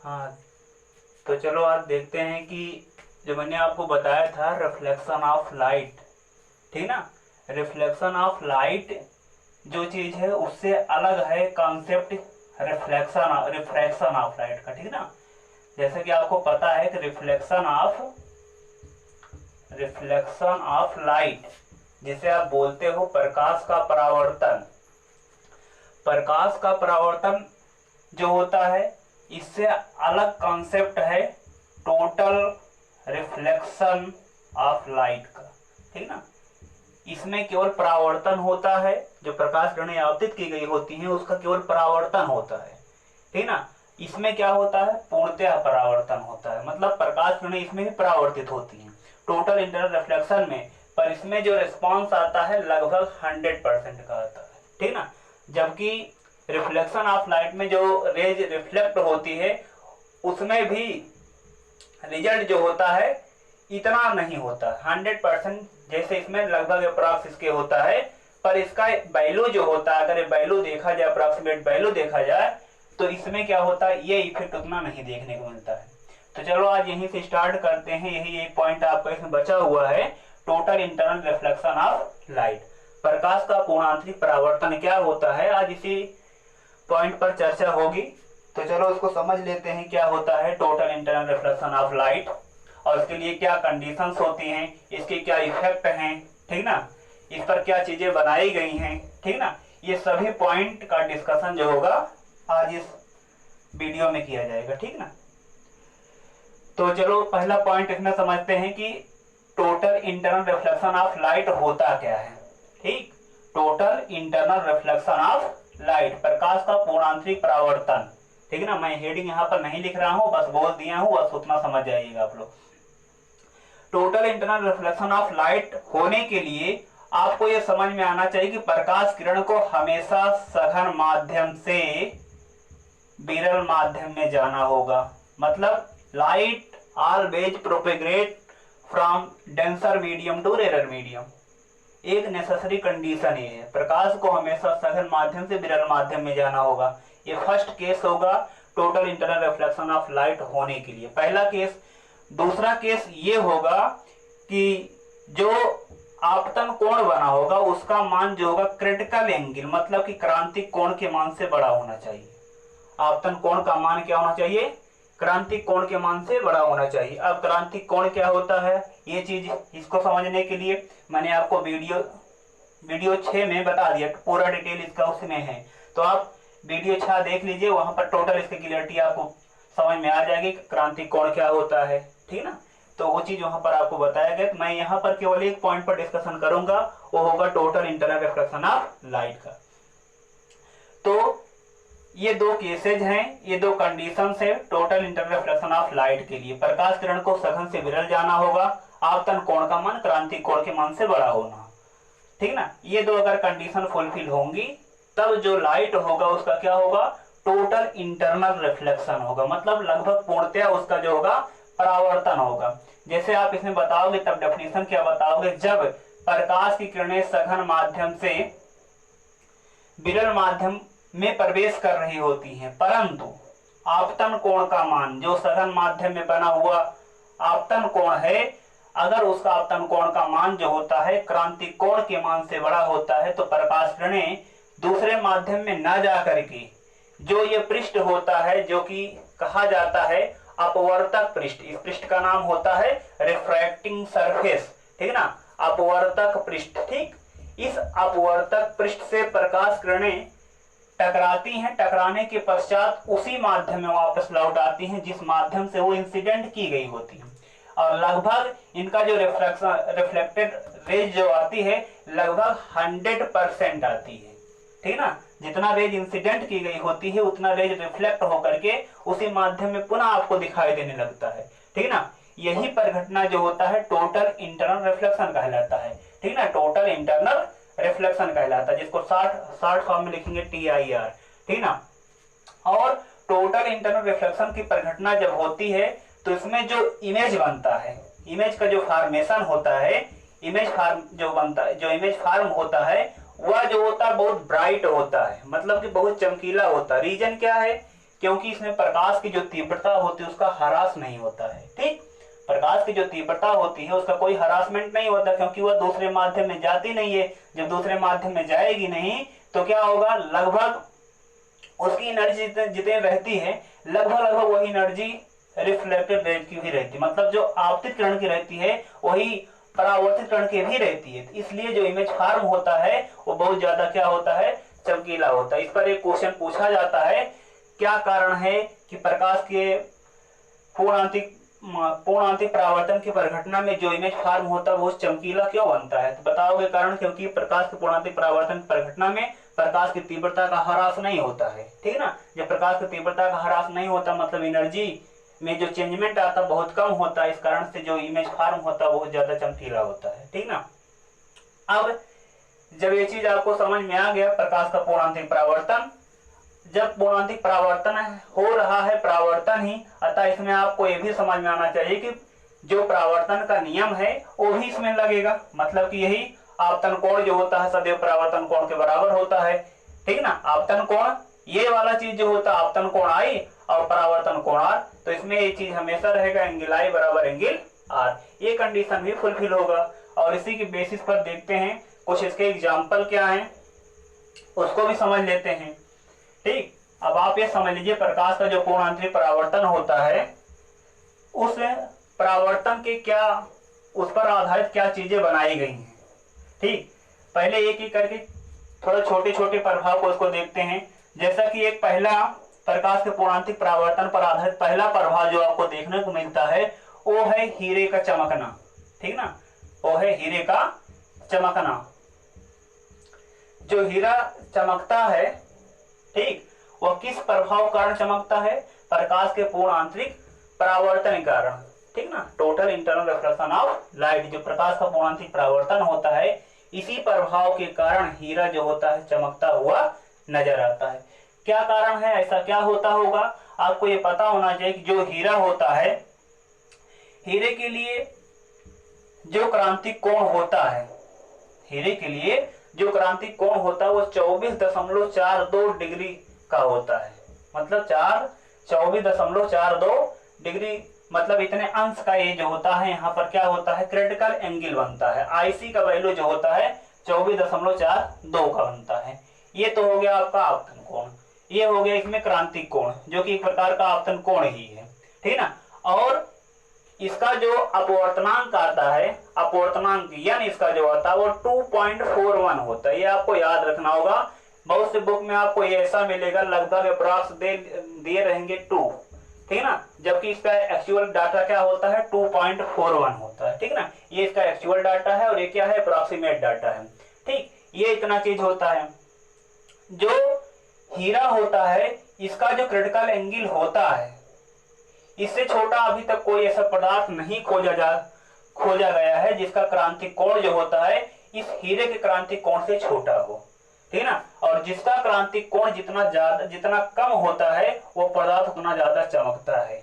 हाँ, तो चलो आज देखते हैं कि जो मैंने आपको बताया था रिफ्लेक्शन ऑफ लाइट, ठीक ना। रिफ्लेक्शन ऑफ लाइट जो चीज़ है उससे अलग है कॉन्सेप्ट रिफ्रैक्शन ऑफ लाइट का, ठीक ना। जैसे कि आपको पता है कि रिफ्लेक्शन ऑफ लाइट जिसे आप बोलते हो प्रकाश का परावर्तन। प्रकाश का परावर्तन जो होता है इससे अलग कॉन्सेप्ट है टोटल रिफ्लेक्शन ऑफ लाइट का, ठीक ना। इसमें केवल परावर्तन होता है, जो प्रकाश किरणें आपतित की गई होती हैं उसका केवल परावर्तन होता है, ठीक ना। इसमें क्या होता है, पूर्णतः परावर्तन होता है, मतलब प्रकाश किरणें इसमें भी परावर्तित होती हैं टोटल इंटरनल रिफ्लेक्शन में, पर इसमें जो रिस्पॉन्स आता है लगभग 100% का आता है, ठीक ना। जबकि रिफ्लेक्शन ऑफ लाइट में जो रेज रिफ्लेक्ट होती है उसमें भी रिजल्ट जो होता है इतना नहीं होता 100%, जैसे इसमें लगभग अप्रॉक्स इसके होता है, पर इसका वैल्यू जो होता है, अगर वैल्यू देखा जाए, अप्रॉक्सीमेट वैल्यू देखा जाए, तो इसमें क्या होता है, ये इफेक्ट उतना नहीं देखने को मिलता है। तो चलो आज यहीं से स्टार्ट करते हैं। यही एक पॉइंट आपका इसमें बचा हुआ है, total internal reflection of light, प्रकाश का पूर्णांतरिक परावर्तन क्या होता है। आज इसी पॉइंट पर चर्चा होगी। तो चलो इसको समझ लेते हैं क्या होता है total internal reflection of light, और इसके लिए क्या कंडीशंस होती हैं, इसके क्या इफेक्ट हैं, ठीक ना, इस पर क्या चीजें बनाई गई हैं, ठीक ना। ये सभी पॉइंट का डिस्कशन जो होगा आज इस वीडियो में किया जाएगा, ठीक ना। तो चलो पहला पॉइंट इसमें समझते हैं कि total internal reflection of light होता क्या है, ठीक। Total internal reflection of light, प्रकाश का पूर्णांतरिक परावर्तन, ठीक है ना। मैं हेडिंग यहाँ पर नहीं लिख रहा हूँ, बस बोल दिया हूँ, बस उतना समझ जाइएगा आप लोग। Total internal reflection of light होने के लिए आपको यह समझ में आना चाहिए कि प्रकाश किरण को हमेशा सघन माध्यम से विरल माध्यम में जाना होगा, मतलब light always propagate from denser medium to rare medium. एक नेसेसरी कंडीशन ये है, प्रकाश को हमेशा सघन माध्यम से विरल माध्यम में जाना होगा। ये फर्स्ट केस होगा total internal reflection of light होने के लिए, पहला केस। दूसरा केस ये होगा कि जो आपतन कोण बना होगा उसका मान जो होगा क्रिटिकल एंगल, मतलब कि क्रांतिक कोण के मान से बड़ा होना चाहिए। आपतन कोण का मान क्या होना चाहिए, क्रांतिक कोण के मान से बड़ा होना चाहिए। अब क्रांतिक कोण क्या होता है, ये चीज इसको समझने के लिए मैंने आपको वीडियो 6 में बता दिया, पूरा डिटेल इसका उसमें है, तो आप वीडियो 6 देख लीजिए, वहां पर टोटल इसकी क्लियरिटी आपको समझ में आ जाएगी क्रांतिक कोण क्या होता है, ठीक ना। तो वो चीज वहां पर आपको बताया गया। मैं यहाँ पर केवल एक पॉइंट पर डिस्कशन करूंगा, वो होगा total internal reflection of light का। तो ये दो केसेज हैं, ये दो कंडीशंस है total internal reflection of light के लिए। प्रकाश किरण को सघन से विरल जाना होगा, आपतन कोण का मान क्रांतिक कोण के मान से बड़ा होना, ठीक ना। ये दो अगर कंडीशन फुलफिल होंगी तब जो लाइट होगा उसका क्या होगा, टोटल इंटरनल रिफ्लेक्शन होगा, मतलब लगभग पूर्णतया उसका जो होगा परावर्तन होगा। जैसे आप इसमें बताओगे तब डेफिनेशन क्या बताओगे, जब प्रकाश की किरणें सघन माध्यम से विरल माध्यम में प्रवेश कर रही होती हैं, परंतु आपतन कोण का मान जो सघन माध्यम में बना हुआ आपतन कोण है, अगर उसका आपतन कोण का मान जो होता है क्रांतिक कोण के मान से बड़ा होता है, तो प्रकाश किरणें दूसरे माध्यम में न जा करके जो ये पृष्ठ होता है, जो कि कहा जाता है अपवर्तक पृष्ठ, इस पृष्ठ का नाम होता है रिफ्रैक्टिंग सरफेस, ठीक ना, अपवर्तक पृष्ठ, ठीक। इस अपवर्तक पृष्ठ से प्रकाश किरणें टकराती हैं, टकराने के पश्चात उसी माध्यम में वापस लौट आती हैं जिस माध्यम से वो इंसिडेंट की गई होती है, और लगभग इनका जो रिफ्लेक्टेड रेज जो आती है लगभग 100% आती है, ठीक ना। जितना रेज इंसिडेंट की गई होती है उतना रेज रिफ्लेक्ट होकर के उसी माध्यम में पुनः आपको दिखाई देने लगता है, ठीक ना। यही परिघटना जो होता है टोटल इंटरनल रिफ्लेक्शन कहलाता है, ठीक ना, टोटल इंटरनल रिफ्लेक्शन कहलाता है, जिसको शॉर्ट फॉर्म में लिखेंगे TIR, ठीक ना। और टोटल इंटरनल रिफ्लेक्शन की परिघटना जब होती है तो इसमें जो इमेज बनता है, इमेज का जो फॉर्मेशन होता है, इमेज फॉर्म जो बनता है, जो इमेज फॉर्म होता है वह जो होता है बहुत ब्राइट होता है, मतलब कि बहुत चमकीला होता है। रीजन क्या है क्योंकि इसमें प्रकाश की जो तीव्रता होती है उसका ह्रास नहीं होता है। ठीक, प्रकाश की जो तीव्रता होती है उसका कोई हरासमेंट नहीं होता, क्योंकि वह दूसरे माध्यम में जाती नहीं है। जब दूसरे माध्यम में जाएगी नहीं तो क्या होगा, लगभग उसकी एनर्जी जितनी रहती है लगभग वही एनर्जी रिफ्लेक्टेड रेज की भी रहती है, मतलब जो आपतित किरण की रहती है वही परावर्तित किरण की भी रहती है। इसलिए जो इमेज फॉर्म होता है वो बहुत ज्यादा क्या होता है, चमकीला होता है। इस पर एक क्वेश्चन पूछा जाता है, क्या कारण है कि प्रकाश के पूर्णांतिक परावर्तन की परिघटना में जो इमेज फॉर्म होता है वो चमकीला क्यों बनता है? तो बताओगे कारण, क्योंकि प्रकाश के पूर्णांतिक परावर्तन की परिघटना में प्रकाश की तीव्रता का ह्रास नहीं होता है। ठीक ना, जब प्रकाश की तीव्रता का ह्रास नहीं होता मतलब एनर्जी में जो चेंजमेंट आता बहुत कम होता है, इस कारण से जो इमेज फॉर्म होता है बहुत ज्यादा चमकीला होता है। ठीक ना, अब जब ये चीज आपको समझ में आ गया प्रकाश का पूर्णांतिक परावर्तन, जब पूर्णांतिक परावर्तन हो रहा है परावर्तन ही, अतः इसमें आपको ये भी समझ में आना चाहिए कि जो परावर्तन का नियम है वो भी इसमें लगेगा, मतलब कि यही आपतन कोण जो होता है सदैव परावर्तन कोण के बराबर होता है। ठीक ना, आपतन कोण ये वाला चीज जो होता है आपतन कोण आई और परावर्तन कोण आर, तो इसमें ये चीज हमेशा रहेगा एंगल आई बराबर एंगल आर, ये कंडीशन भी फुलफिल होगा। और इसी की बेसिस पर देखते हैं कुछ इसके एग्जाम्पल क्या है उसको भी समझ लेते हैं। ठीक, अब आप ये समझ लीजिए प्रकाश का जो पूर्णांतरिक परावर्तन होता है उस परावर्तन के क्या, उस पर आधारित क्या चीजें बनाई गई हैं। ठीक, पहले एक एक करके थोड़ा छोटे छोटे प्रभाव को उसको देखते हैं। जैसा कि एक पहला प्रकाश के पूर्णांतिक परावर्तन पर आधारित पहला प्रभाव जो आपको देखने को मिलता है वो है हीरे का चमकना। ठीक ना, वो है हीरे का चमकना। जो हीरा चमकता है, ठीक, वह किस प्रभाव कारण चमकता है? प्रकाश के पूर्ण आंतरिक परावर्तन कारण। ठीक ना, total internal reflection of light, जो प्रकाश का पूर्ण आंतरिक परावर्तन होता है इसी प्रभाव के कारण हीरा जो होता है चमकता हुआ नजर आता है। क्या कारण है, ऐसा क्या होता होगा? आपको ये पता होना चाहिए कि जो हीरा होता है, हीरे के लिए जो क्रांतिक कोण होता है, हीरे के लिए जो क्रांतिक कोण होता है वो 24.42 डिग्री का होता है, मतलब 24.42 डिग्री, मतलब इतने अंश का ये जो होता है यहाँ पर क्या होता है, क्रिटिकल एंगल बनता है। आईसी का वैल्यू जो होता है 24.42 का बनता है। ये तो हो गया आपका आपतन कोण, ये हो गया इसमें क्रांतिक कोण जो कि एक प्रकार का आपतन कोण ही है। ठीक ना, और इसका जो अपवर्तनांक आता है, अपवर्तनांक यानी इसका जो होता है वो 2.41 होता है। ये आपको याद रखना होगा, बहुत से बुक में आपको ये ऐसा मिलेगा लगभग अप्रॉक्स दिए रहेंगे 2, ठीक ना, जबकि इसका एक्चुअल डाटा क्या होता है 2.41 होता है। ठीक ना, ये इसका एक्चुअल डाटा है और ये क्या है, अप्रॉक्सीमेट डाटा है। ठीक, ये इतना चीज होता है। जो हीरा होता है इसका जो क्रिटिकल एंगल होता है इससे छोटा अभी तक कोई ऐसा पदार्थ नहीं खोजा गया है जिसका क्रांतिक कोण जो होता है इस हीरे के क्रांतिक कोण से छोटा हो। ठीक ना, और जिसका क्रांतिक कोण जितना कम होता है वो पदार्थ उतना ज्यादा चमकता है।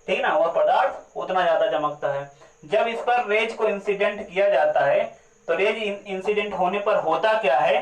ठीक ना, वह पदार्थ उतना ज्यादा चमकता है। जब इस पर रेज को इंसिडेंट किया जाता है तो रेज इंसिडेंट होने पर होता क्या है,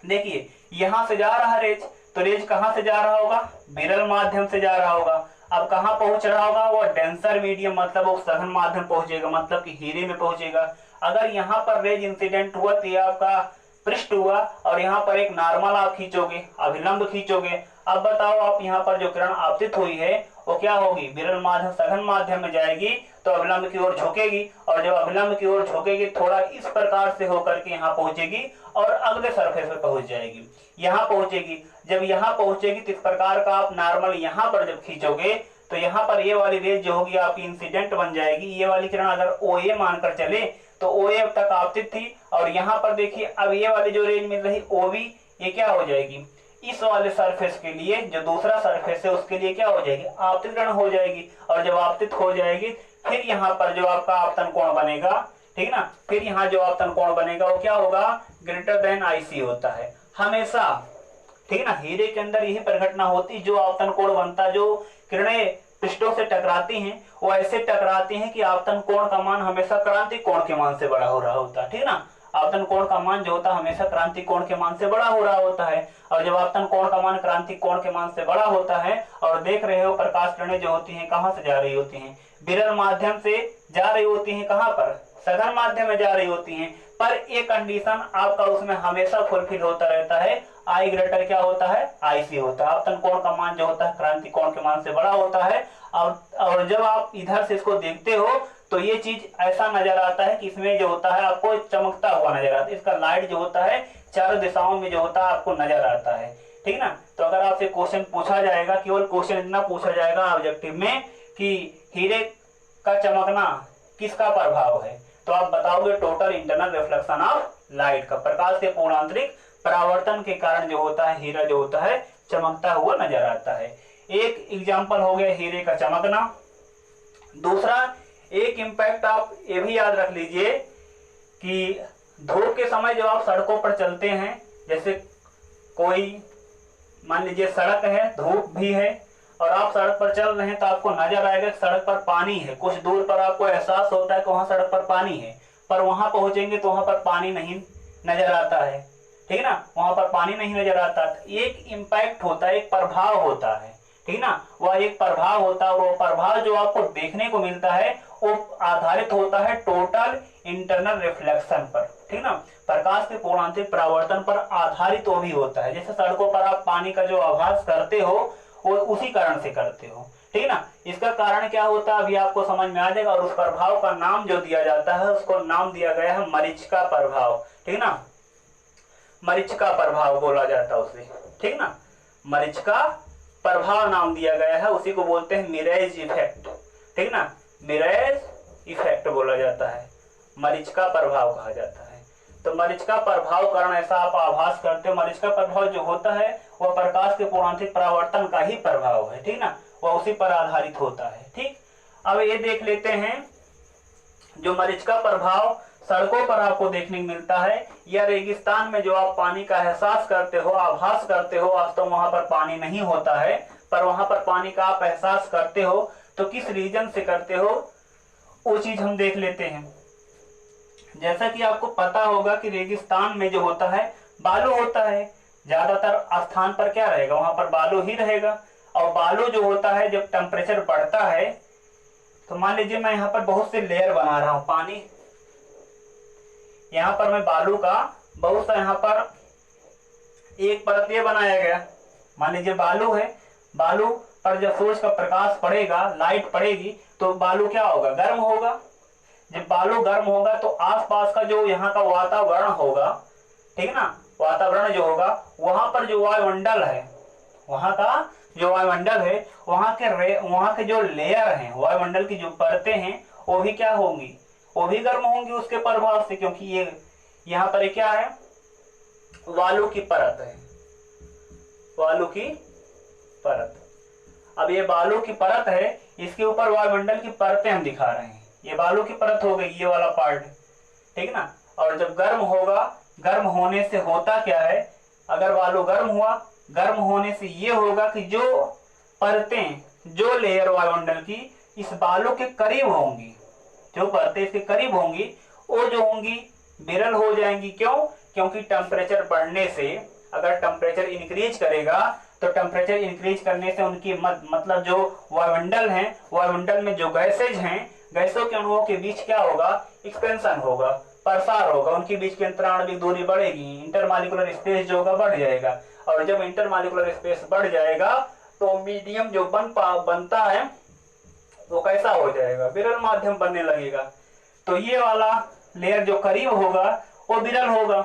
देखिए यहां से जा रहा रेज, तो रेज कहां से जा रहा होगा, विरल माध्यम से जा रहा होगा। अब कहां पहुंच रहा होगा, वो डेंसर मीडियम, मतलब वो सघन माध्यम पहुंचेगा, मतलब कि हीरे में पहुंचेगा। अगर यहाँ पर रेज इंसिडेंट हुआ तो ये आपका पृष्ठ हुआ और यहाँ पर एक नॉर्मल आप खींचोगे, अभिलंब खींचोगे। अब बताओ आप यहाँ पर जो किरण आपतित हुई है वो क्या होगी, विरल माध्यम सघन माध्यम में जाएगी तो अभिलंब की ओर झुकेगी, और जब अभिलंब की ओर झुकेगी थोड़ा इस प्रकार से होकर के यहाँ पहुंचेगी और अगले सरफेस पे पहुंच जाएगी, यहाँ पहुंचेगी। जब यहाँ पहुंचेगी तो इस प्रकार का आप नॉर्मल यहाँ पर जब खींचोगे तो यहाँ पर ये वाली रेज जो होगी आपकी इंसिडेंट बन जाएगी। ये वाली किरण अगर OA मानकर चले तो OA अब तक आपतित थी, और यहाँ पर देखिए अब ये वाली जो रेज मिल रही OB, ये क्या हो जाएगी, इस वाले सरफेस के लिए जो दूसरा सरफेस है उसके लिए क्या हो जाएगी, आपतित किरण हो जाएगी। और जब आपतित हो जाएगी फिर यहाँ पर जो आपका आपतन कोण बनेगा, ठीक ना, फिर यहाँ जो आपतन कोण बनेगा वो क्या होगा, ग्रेटर देन IC होता है हमेशा। ठीक ना, हीरे के अंदर यही परिघटना होती, जो आपतन कोण बनता, जो किरणें पृष्ठों से टकराती हैं वो ऐसे टकराती हैं कि आपतन कोण का मान हमेशा क्रांतिक कोण के मान से बड़ा हो रहा होता है। ठीक ना, आपतन कोण का मान जो होता है हमेशा क्रांति कोण के मान से बड़ा हो रहा होता है। और जब आपतन कोण का मान क्रांति कोण के मान से बड़ा होता है और देख रहे हो प्रकाश किरणें जो होती हैं कहाँ से जा रही होती हैं, विरल माध्यम से जा रही होती हैं, कहाँ पर, सघन माध्यम में जा रही होती हैं। पर एक कंडीशन आपका उसमें हमेशा फुलफिल होता रहता है, आई ग्रेटर क्या होता है, आई सी होता है। आपतन कोण का मान जो होता है क्रांति कोण के मान से बड़ा होता है। और जब आप इधर से इसको देखते हो तो ये चीज ऐसा नजर आता है कि इसमें जो होता है आपको चमकता हुआ नजर आता है, इसका लाइट जो होता है चारों दिशाओं में जो होता है आपको नजर आता है, ठीक ना। तो अगर आपसे क्वेश्चन पूछा जाएगा, केवल क्वेश्चन इतना पूछा जाएगा ऑब्जेक्टिव में कि हीरे का चमकना किसका प्रभाव है, तो आप बताओगे total internal reflection of light का, प्रकाश के पूर्णांतरिक परावर्तन के कारण जो होता है हीरा जो होता है चमकता हुआ नजर आता है। एक एग्जाम्पल हो गया हीरे का चमकना। दूसरा एक इम्पैक्ट आप ये भी याद रख लीजिए कि धूप के समय जब आप सड़कों पर चलते हैं, जैसे कोई मान लीजिए सड़क है, धूप भी है और आप सड़क पर चल रहे हैं तो आपको नजर आएगा कि सड़क पर पानी है, कुछ दूर पर आपको एहसास होता है कि वहां सड़क पर पानी है, पर वहां पहुंचेंगे तो वहां पर पानी नहीं नजर आता है, ठीक है ना, वहां पर पानी नहीं नजर आता। एक इम्पैक्ट होता है, एक प्रभाव होता है, ठीक ना, वह एक प्रभाव होता है और वो प्रभाव जो आपको देखने को मिलता है वो आधारित होता है टोटल इंटरनल रिफ्लेक्शन पर, ठीक ना, प्रकाश के पूर्णांतरिक परावर्तन पर आधारित वो भी होता है। जैसे सड़कों पर आप पानी का जो आभास करते हो वो उसी कारण से करते हो, ठीक ना। इसका कारण क्या होता है अभी आपको समझ में आ जाएगा। और उस प्रभाव का नाम जो दिया जाता है उसको नाम दिया गया है मरीचिका प्रभाव, ठीक ना, मरीचिका प्रभाव बोला जाता है उसे, ठीक ना, मरीचिका प्रभाव नाम दिया गया है, उसी को बोलते हैं मिरेज इफेक्ट, ठीक ना, मिरेज इफेक्ट बोला जाता है, मरीचिका प्रभाव कहा जाता है। तो मरीचिका प्रभाव कारण ऐसा आप आभास करते हो। मरीचिका प्रभाव जो होता है वह प्रकाश के पूर्णांतरिक परावर्तन का ही प्रभाव है, ठीक ना, वह उसी पर आधारित होता है, ठीक। अब ये देख लेते हैं जो मरीचिका प्रभाव सड़कों पर आपको देखने को मिलता है या रेगिस्तान में जो आप पानी का एहसास करते हो, आभास करते हो, वास्तव वहां पर पानी नहीं होता है, पर वहां पर पानी का आप एहसास करते हो, तो किस रीजन से करते हो वो चीज हम देख लेते हैं। जैसा कि आपको पता होगा कि रेगिस्तान में जो होता है बालू होता है, ज्यादातर स्थान पर क्या रहेगा, वहां पर बालू ही रहेगा। और बालू जो होता है जब टेम्परेचर बढ़ता है, तो मान लीजिए मैं यहाँ पर बहुत से लेयर बना रहा हूँ पानी, यहाँ पर मैं बालू का बहुत सा यहाँ पर एक परत ये बनाया गया, मान लीजिए बालू है, बालू पर जब सूरज का प्रकाश पड़ेगा, लाइट पड़ेगी, तो बालू क्या होगा, गर्म होगा। जब बालू गर्म होगा तो आसपास का जो यहाँ का वातावरण होगा, ठीक है ना, वातावरण जो होगा वहां पर जो वायुमंडल है, वहां का जो वायुमंडल है, वहां के जो लेयर हैं, वायुमंडल की जो परतें हैं वो भी क्या होंगी, वो भी गर्म होंगी उसके प्रभाव से, क्योंकि ये यहाँ पर क्या है, वालू की परत है, वालू की परत। अब ये बालू की परत है, इसके ऊपर वायुमंडल की परतें हम दिखा रहे हैं, ये बालू की परत हो गई, ये वाला पार्ट, ठीक है ना। और जब गर्म होगा, गर्म होने से होता क्या है, अगर बालू गर्म हुआ, गर्म होने से ये होगा कि जो परतें, जो लेयर वायुमंडल की इस बालू के करीब होंगी, जो परतें इसके करीब होंगी वो जो होंगी विरल हो जाएंगी। क्यों, क्योंकि टेम्परेचर बढ़ने से, अगर टेम्परेचर इंक्रीज करेगा तो टेम्परेचर इंक्रीज करने से उनकी मतलब जो वायुमंडल है, वायुमंडल में जो गैसेज हैं, गैसों के अणुओं के बीच क्या होगा, एक्सपेंशन होगा, प्रसार होगा, उनके बीच की अंतराणविक दूरी बढ़ेगी, इंटरमॉलिक्यूलर स्पेस जो होगा बढ़ जाएगा। और जब इंटरमॉलिक्यूलर स्पेस बढ़ जाएगा तो मीडियम जो बनता है वो कैसा हो जाएगा, विरल माध्यम बनने लगेगा। तो ये वाला लेयर जो करीब होगा वो विरल होगा,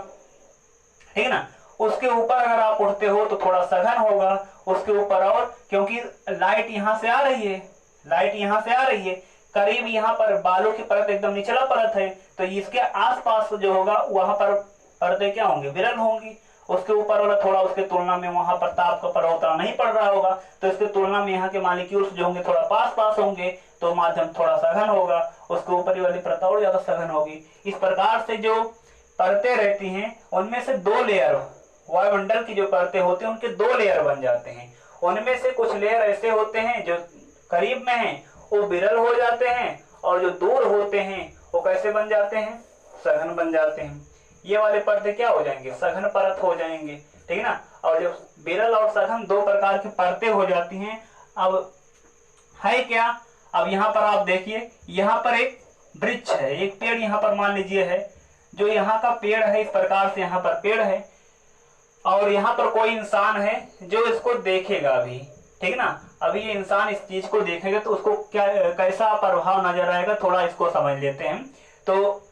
ठीक है ना। उसके ऊपर अगर आप उठते हो तो थोड़ा सघन होगा उसके ऊपर, और क्योंकि लाइट यहाँ से आ रही है, लाइट यहाँ से आ रही है, करीब यहाँ पर बालू की परत एकदम निचला परत है, तो इसके आसपास जो होगा वहां पर परतें क्या होंगी, विरल होंगी। उसके ऊपर वाला थोड़ा उसके तुलना में वहां पर ताप का प्रभाव नहीं पड़ रहा होगा, तो इसके तुलना में यहाँ के मॉलिक्यूल्स जो होंगे थोड़ा पास पास होंगे, तो माध्यम थोड़ा सघन होगा, उसके ऊपर वाली परत और ज्यादा सघन होगी। इस प्रकार से जो परतें रहती हैं उनमें से दो लेयर, वायुमंडल की जो परतें होती हैं उनके दो लेयर बन जाते हैं। उनमें से कुछ लेयर ऐसे होते हैं जो करीब में हैं वो विरल हो जाते हैं, और जो दूर होते हैं वो कैसे बन जाते हैं, सघन बन जाते हैं। ये वाले परतें क्या हो जाएंगे, सघन परत हो जाएंगे, ठीक है ना। और जब विरल और सघन दो प्रकार की परतें हो जाती हैं, अब है क्या, अब यहाँ पर आप देखिए, यहाँ पर एक वृक्ष है, एक पेड़ यहाँ पर मान लीजिए है, जो यहाँ का पेड़ है, इस प्रकार से यहाँ पर पेड़ है, और यहाँ पर कोई इंसान है जो इसको देखेगा अभी, ठीक है ना। अभी ये इंसान इस चीज को देखेगा तो उसको क्या कैसा प्रभाव नजर आएगा, थोड़ा इसको समझ लेते हैं। तो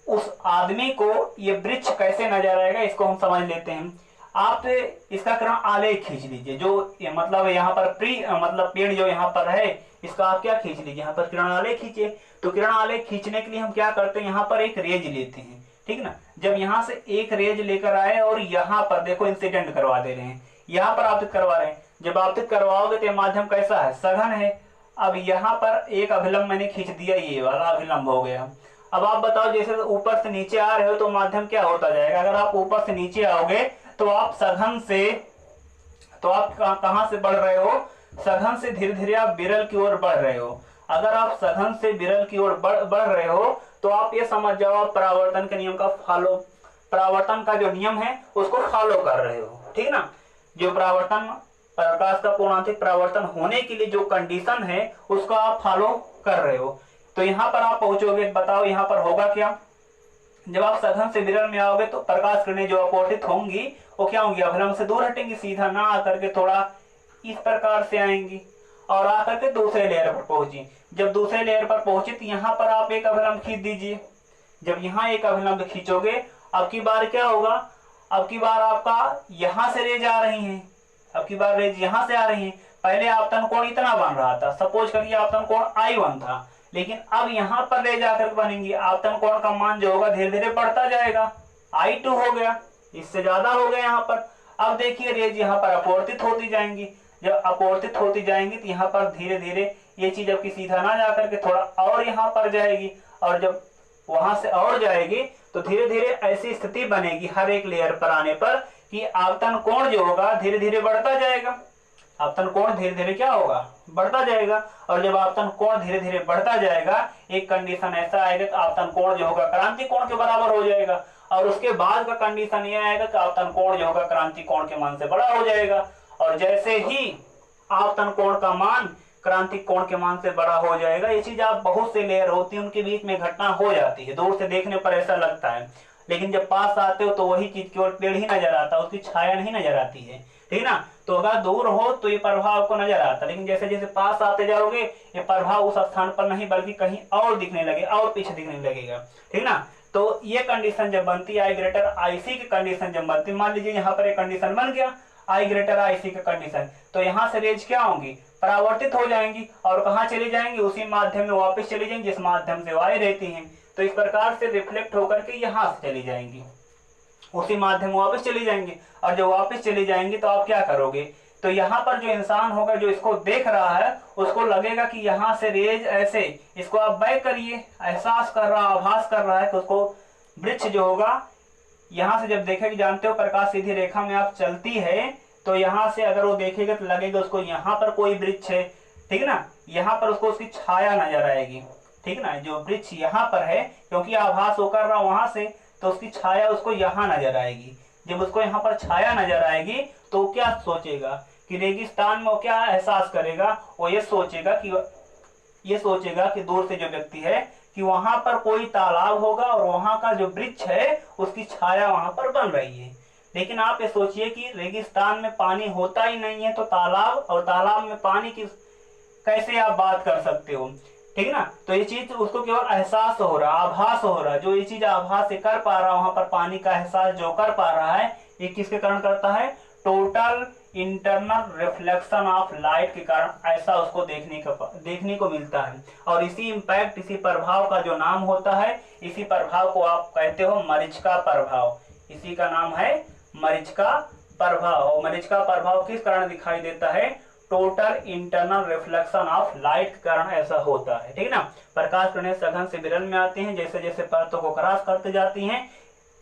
उस आदमी को ये वृक्ष कैसे नजर आएगा, इसको हम समझ लेते हैं। आप इसका किरण आलेख खींच लीजिए, जो मतलब यहाँ पर मतलब पेड़ जो यहाँ पर है, इसका आप क्या खींच लीजिए, यहाँ पर किरण आलेख खींचिए। तो किरण आलेख खींचने के लिए हम क्या करते हैं, यहाँ पर एक रेज लेते हैं, ठीक ना। जब यहाँ से एक रेज लेकर आए और यहाँ पर देखो इंसिडेंट करवा दे रहे हैं, यहाँ पर आपतित करवा रहे हैं, जब आपतित करवाओगे तो माध्यम कैसा है, सघन है। अब यहाँ पर एक अभिलंब मैंने खींच दिया, ये वाला अभिलंब हो गया। अब आप बताओ, जैसे ऊपर से नीचे आ रहे हो तो माध्यम क्या होता जाएगा, अगर आप ऊपर से नीचे आओगे तो आप सघन से, तो आप कहां से बढ़ रहे हो, सघन से धीरे धीरे आप विरल की ओर बढ़ रहे हो। अगर आप सघन से विरल की ओर बढ़ रहे हो तो आप ये समझ जाओ आप परावर्तन के नियम का फॉलो, परावर्तन का जो नियम है उसको फॉलो कर रहे हो, ठीक ना। जो परावर्तन, प्रकाश का कोणांतिक परावर्तन होने के लिए जो कंडीशन है उसको आप फॉलो कर रहे हो। तो यहाँ पर आप पहुंचोगे, बताओ यहाँ पर होगा क्या, जब आप सघन से विरल में आओगे तो प्रकाश किरणें जो अपवर्तित होंगी वो क्या होंगी, अभिलंब से दूर हटेंगी, सीधा ना आकर के थोड़ा इस प्रकार से आएंगी और आकर के दूसरे लेयर पर पहुंची। जब दूसरे लेयर पर पहुंची तो यहाँ पर आप एक अभिलंब खींच दीजिए। जब यहाँ एक अभिलंब खींचोगे, अब की बार क्या होगा, अब की बार आपका यहाँ से रेज आ रही है, अब की बार रेज यहाँ से आ रही है। पहले आपतन कोण इतना बन रहा था, सपोज करिए आपतन कोण I1 था, लेकिन अब यहाँ पर रेज आकर बनेंगी, आपतन कोण का मान जो होगा धीरे धीरे बढ़ता जाएगा, I2 हो गया, इससे ज्यादा हो गया यहाँ पर। अब देखिए रेज यहाँ पर अपवर्तित होती जाएंगी, जब अपवर्तित होती जाएंगी तो यहाँ पर धीरे धीरे ये चीज अब की सीधा ना जाकर के थोड़ा और यहाँ पर जाएगी, और जब वहां से और जाएगी तो धीरे धीरे ऐसी स्थिति बनेगी हर एक लेयर पर आने पर कि आपतन कोण जो होगा धीरे धीरे बढ़ता जाएगा, आपतन कोण धीरे धीरे क्या होगा, बढ़ता जाएगा। और जब आपतन कोण धीरे धीरे बढ़ता जाएगा, एक कंडीशन ऐसा आएगा कि आपतन कोण जो होगा क्रांति कोण के बराबर हो जाएगा, और उसके बाद का कंडीशन ये आएगा कि आपतन कोण जो होगा क्रांति कोण के मान से बड़ा हो जाएगा। और जैसे ही आपतन कोण का मान क्रांति कोण के मान से बड़ा हो जाएगा, ये चीज आप बहुत से लेयर होती है उनके बीच में घटना हो जाती है, दूर से देखने पर ऐसा लगता है, लेकिन जब पास आते हो तो वही चीज केवल पेड़ ही नजर आता है, उसकी छाया नहीं नजर आती है, ठीक ना। तो अगर दूर हो तो ये प्रभाव आपको नजर आता है, लेकिन जैसे जैसे पास आते जाओगे ये प्रभाव उस स्थान पर नहीं बल्कि कहीं और दिखने लगे, और पीछे दिखने लगेगा, ठीक ना। तो ये कंडीशन जब बनती है I ग्रेटर IC की कंडीशन जब बनती है, मान लीजिए यहाँ पर एक कंडीशन बन गया I ग्रेटर IC का कंडीशन, तो यहाँ से रेज क्या होंगी, परावर्तित हो जाएंगी और कहाँ चली जाएंगी, उसी माध्यम में वापस चली जाएंगी जिस माध्यम से वायु रहती हैं। तो इस प्रकार से रिफ्लेक्ट होकर के यहाँ से चली जाएंगी, उसी माध्यम में वापस चली जाएंगी। और जब वापस चली जाएंगी तो आप क्या करोगे, तो यहाँ पर जो इंसान होगा जो इसको देख रहा है उसको लगेगा कि यहाँ से रेज ऐसे, इसको आप बैक करिए, एहसास कर रहा, आभास कर रहा है कि उसको वृक्ष जो होगा यहाँ से जब देखेगी, जानते हो प्रकाश सीधी रेखा में आप चलती है तो यहाँ से अगर वो देखेगा तो लगेगा उसको यहाँ पर कोई वृक्ष है, ठीक है ना, यहाँ पर उसको उसकी छाया नजर आएगी, ठीक ना। जो वृक्ष यहाँ पर है क्योंकि आभास वो कर रहा वहां से, तो उसकी छाया उसको यहाँ नजर आएगी। जब उसको यहाँ पर छाया नजर आएगी तो क्या सोचेगा कि रेगिस्तान में वो क्या एहसास करेगा, वो ये सोचेगा कि दूर से जो व्यक्ति है कि वहां पर कोई तालाब होगा और वहां का जो वृक्ष है उसकी छाया वहां पर बन रही है। लेकिन आप ये सोचिए कि रेगिस्तान में पानी होता ही नहीं है, तो तालाब और तालाब में पानी की कैसे आप बात कर सकते हो, ठीक है ना। तो ये चीज उसको केवल एहसास हो रहा, आभास हो रहा, जो ये चीज आभास से कर पा रहा, वहां पर पानी का एहसास जो कर पा रहा है, ये किसके कारण करता है, total internal reflection of light के कारण ऐसा उसको देखने को मिलता है। और इसी इंपैक्ट, इसी प्रभाव का जो नाम होता है, इसी प्रभाव को आप कहते हो मरीचिका प्रभाव, इसी का नाम है मरीचिका प्रभाव। और मरीचिका प्रभाव किस कारण दिखाई देता है, total internal reflection of light के कारण ऐसा होता है, ठीक है ना। प्रकाश किरणें सघन से विरल में आती हैं, जैसे जैसे परतों को क्रॉस करते जाती हैं,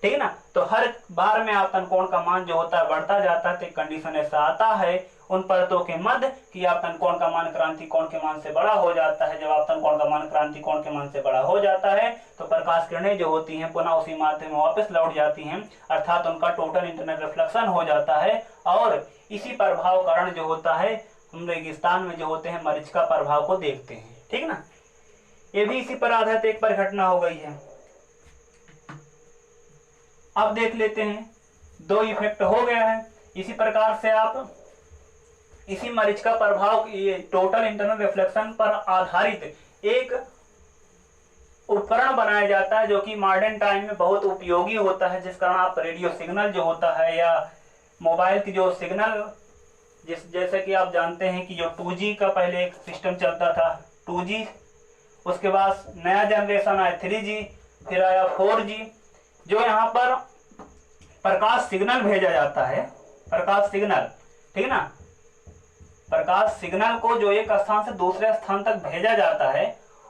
ठीक है ना, तो हर बार में आपतन कोण का मान जो होता है बढ़ता जाता है। तो कंडीशन ऐसा आता है उन परतों के मध्य कि आपतन कोण का मान क्रांति कोण के मान से बड़ा हो जाता है। जब आपतन कोण का मान क्रांति कोण के मान से बड़ा हो जाता है तो प्रकाश किरणें जो होती हैं पुनः उसी माध्यम में वापस लौट जाती हैं, अर्थात उनका टोटल इंटरनल रिफ्लेक्शन हो जाता है। और इसी प्रभाव कारण जो होता है हम रेगिस्तान में जो होते हैं मरीचिका प्रभाव को देखते हैं, ठीक ना। ये भी इसी पर आधारित एक परिघटना हो गई है। अब देख लेते हैं, दो इफेक्ट हो गया है। इसी प्रकार से आप इसी मरीचिका प्रभाव ये टोटल इंटरनल रिफ्लेक्शन पर आधारित एक उपकरण बनाया जाता है जो कि मॉडर्न टाइम में बहुत उपयोगी होता है, जिस कारण आप रेडियो सिग्नल जो होता है या मोबाइल की जो सिग्नल जैसे कि आप जानते हैं कि जो 2G का पहले एक सिस्टम चलता था 2G, उसके बाद नया जनरेशन आया 3G, फिर आया 4G। जो यहाँ पर प्रकाश सिग्नल भेजा जाता है, प्रकाश सिग्नल, ठीक ना, प्रकाश सिग्नल को जो एक स्थान से दूसरे स्थान तक भेजा जाता है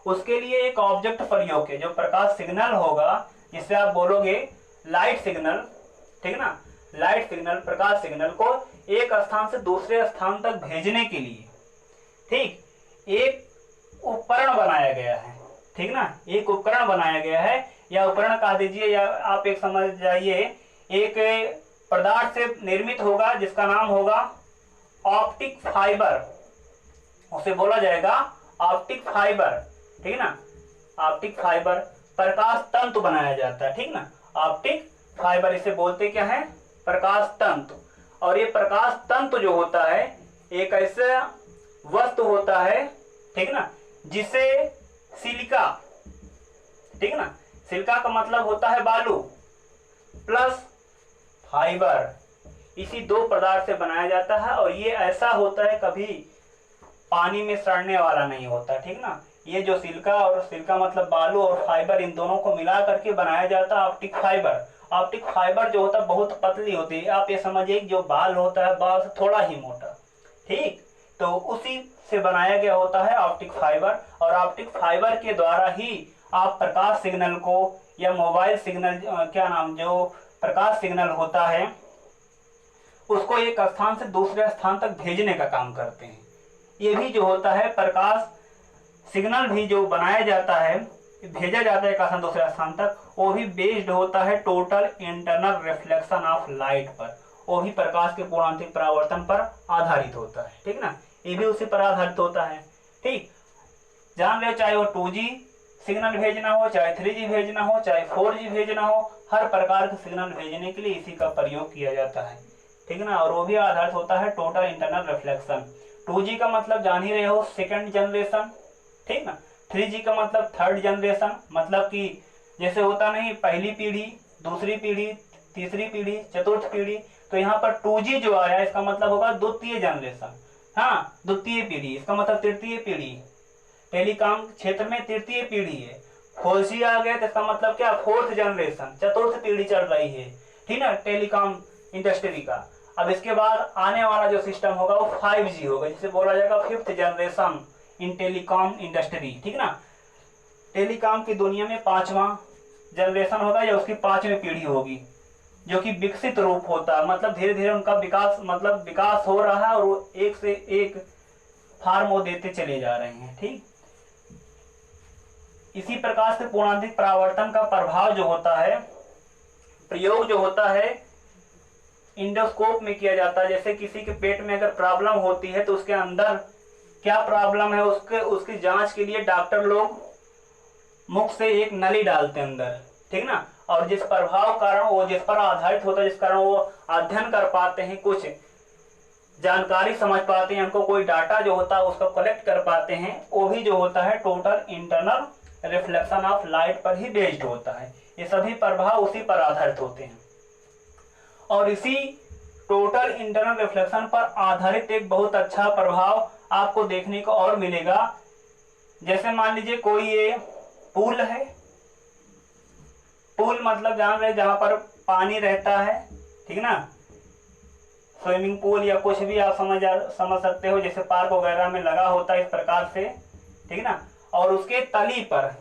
उसके लिए एक ऑब्जेक्ट प्रयोग है। जो प्रकाश सिग्नल होगा जिससे आप बोलोगे लाइट सिग्नल, ठीक ना, लाइट सिग्नल, प्रकाश सिग्नल को एक स्थान से दूसरे स्थान तक भेजने के लिए, ठीक, एक उपकरण बनाया गया है, ठीक ना, एक उपकरण बनाया गया है। या उपकरण कह दीजिए या आप एक समझ जाइए, एक पदार्थ से निर्मित होगा जिसका नाम होगा ऑप्टिक फाइबर, उसे बोला जाएगा ऑप्टिक फाइबर, ठीक ना, ऑप्टिक फाइबर। प्रकाश तंतु बनाया जाता है, ठीक ना, ऑप्टिक फाइबर, इसे बोलते क्या है, प्रकाश तंतु। और ये प्रकाश तंतु जो होता है एक ऐसा वस्तु होता है, ठीक ना, जिसे सिलिका, ठीक ना, सिलिका का मतलब होता है बालू प्लस फाइबर, इसी दो पदार्थ से बनाया जाता है। और ये ऐसा होता है कभी पानी में सड़ने वाला नहीं होता, ठीक ना। ये जो सिलिका और सिलिका मतलब बालू और फाइबर, इन दोनों को मिला करके बनाया जाता है ऑप्टिक फाइबर। ऑप्टिक फाइबर जो होता है बहुत पतली होती है, आप ये समझिए जो बाल होता है बाल से थोड़ा ही मोटा, ठीक, तो उसी से बनाया गया होता है ऑप्टिक फाइबर। और ऑप्टिक फाइबर के द्वारा ही आप प्रकाश सिग्नल को या मोबाइल सिग्नल क्या नाम जो प्रकाश सिग्नल होता है उसको एक स्थान से दूसरे स्थान तक भेजने का काम करते हैं। ये भी जो होता है प्रकाश सिग्नल भी जो बनाया जाता है, भेजा जाता है एक स्थान दूसरे स्थान तक, वो भी बेस्ड होता है total internal reflection of light पर, वो भी प्रकाश के पूर्णांतिक परावर्तन पर आधारित होता है, ठीक ना, ये भी उसी पर आधारित होता है, ठीक। जान रहे हो, चाहे वो 2G सिग्नल भेजना हो, चाहे 3G भेजना हो, चाहे 4G भेजना हो, हर प्रकार के सिग्नल भेजने के लिए इसी का प्रयोग किया जाता है, ठीक ना। और वो भी आधारित होता है टोटल इंटरनल रिफ्लेक्शन। 2G का मतलब जान ही रहे हो सेकंड जनरेशन, ठीक ना। 3G का मतलब थर्ड जनरेशन, मतलब कि जैसे होता नहीं पहली पीढ़ी, दूसरी पीढ़ी, तीसरी पीढ़ी, चतुर्थ पीढ़ी, तो यहाँ पर 2G जो आया इसका मतलब होगा द्वितीय जनरेशन, हाँ, द्वितीय पीढ़ी, इसका मतलब तृतीय पीढ़ी, टेलीकॉम क्षेत्र में तृतीय पीढ़ी है। 4G आ गया तो इसका मतलब क्या, फोर्थ जनरेशन, चतुर्थ पीढ़ी चल रही है, ठीक ना, टेलीकॉम इंडस्ट्री का। अब इसके बाद आने वाला जो सिस्टम होगा वो 5G होगा, जिसे बोला जाएगा fifth generation in telecom industry, ठीक ना। टेलीकॉम की दुनिया में 5वां जनरेशन होगा या उसकी 5वीं पीढ़ी होगी, जो कि विकसित रूप होता है, मतलब धीरे धीरे उनका विकास, मतलब विकास हो रहा है और वो एक से एक फार्म वो देते चले जा रहे हैं, ठीक। इसी प्रकार से पूर्णांतिक परावर्तन का प्रभाव जो होता है, प्रयोग जो होता है इंडोस्कोप में किया जाता है। जैसे किसी के पेट में अगर प्रॉब्लम होती है तो उसके अंदर क्या प्रॉब्लम है उसकी जांच के लिए डॉक्टर लोग मुख से एक नली डालते हैं अंदर, ठीक ना, और जिस प्रभाव कारण वो जिस पर आधारित होता है, जिस कारण वो अध्ययन कर पाते हैं, कुछ जानकारी समझ पाते हैं, उनको कोई डाटा जो होता है उसको कलेक्ट कर पाते हैं, वो भी जो होता है total internal reflection of light पर ही बेस्ड होता है। ये सभी प्रभाव उसी पर आधारित होते हैं। और इसी टोटल इंटरनल रिफ्लेक्शन पर आधारित एक बहुत अच्छा प्रभाव आपको देखने को और मिलेगा। जैसे मान लीजिए कोई ये पूल है, पूल मतलब जान रहे जहां पर पानी रहता है, ठीक ना, स्विमिंग पूल या कुछ भी आप समझ सकते हो, जैसे पार्क वगैरह में लगा होता है इस प्रकार से, ठीक ना। और उसके तली पर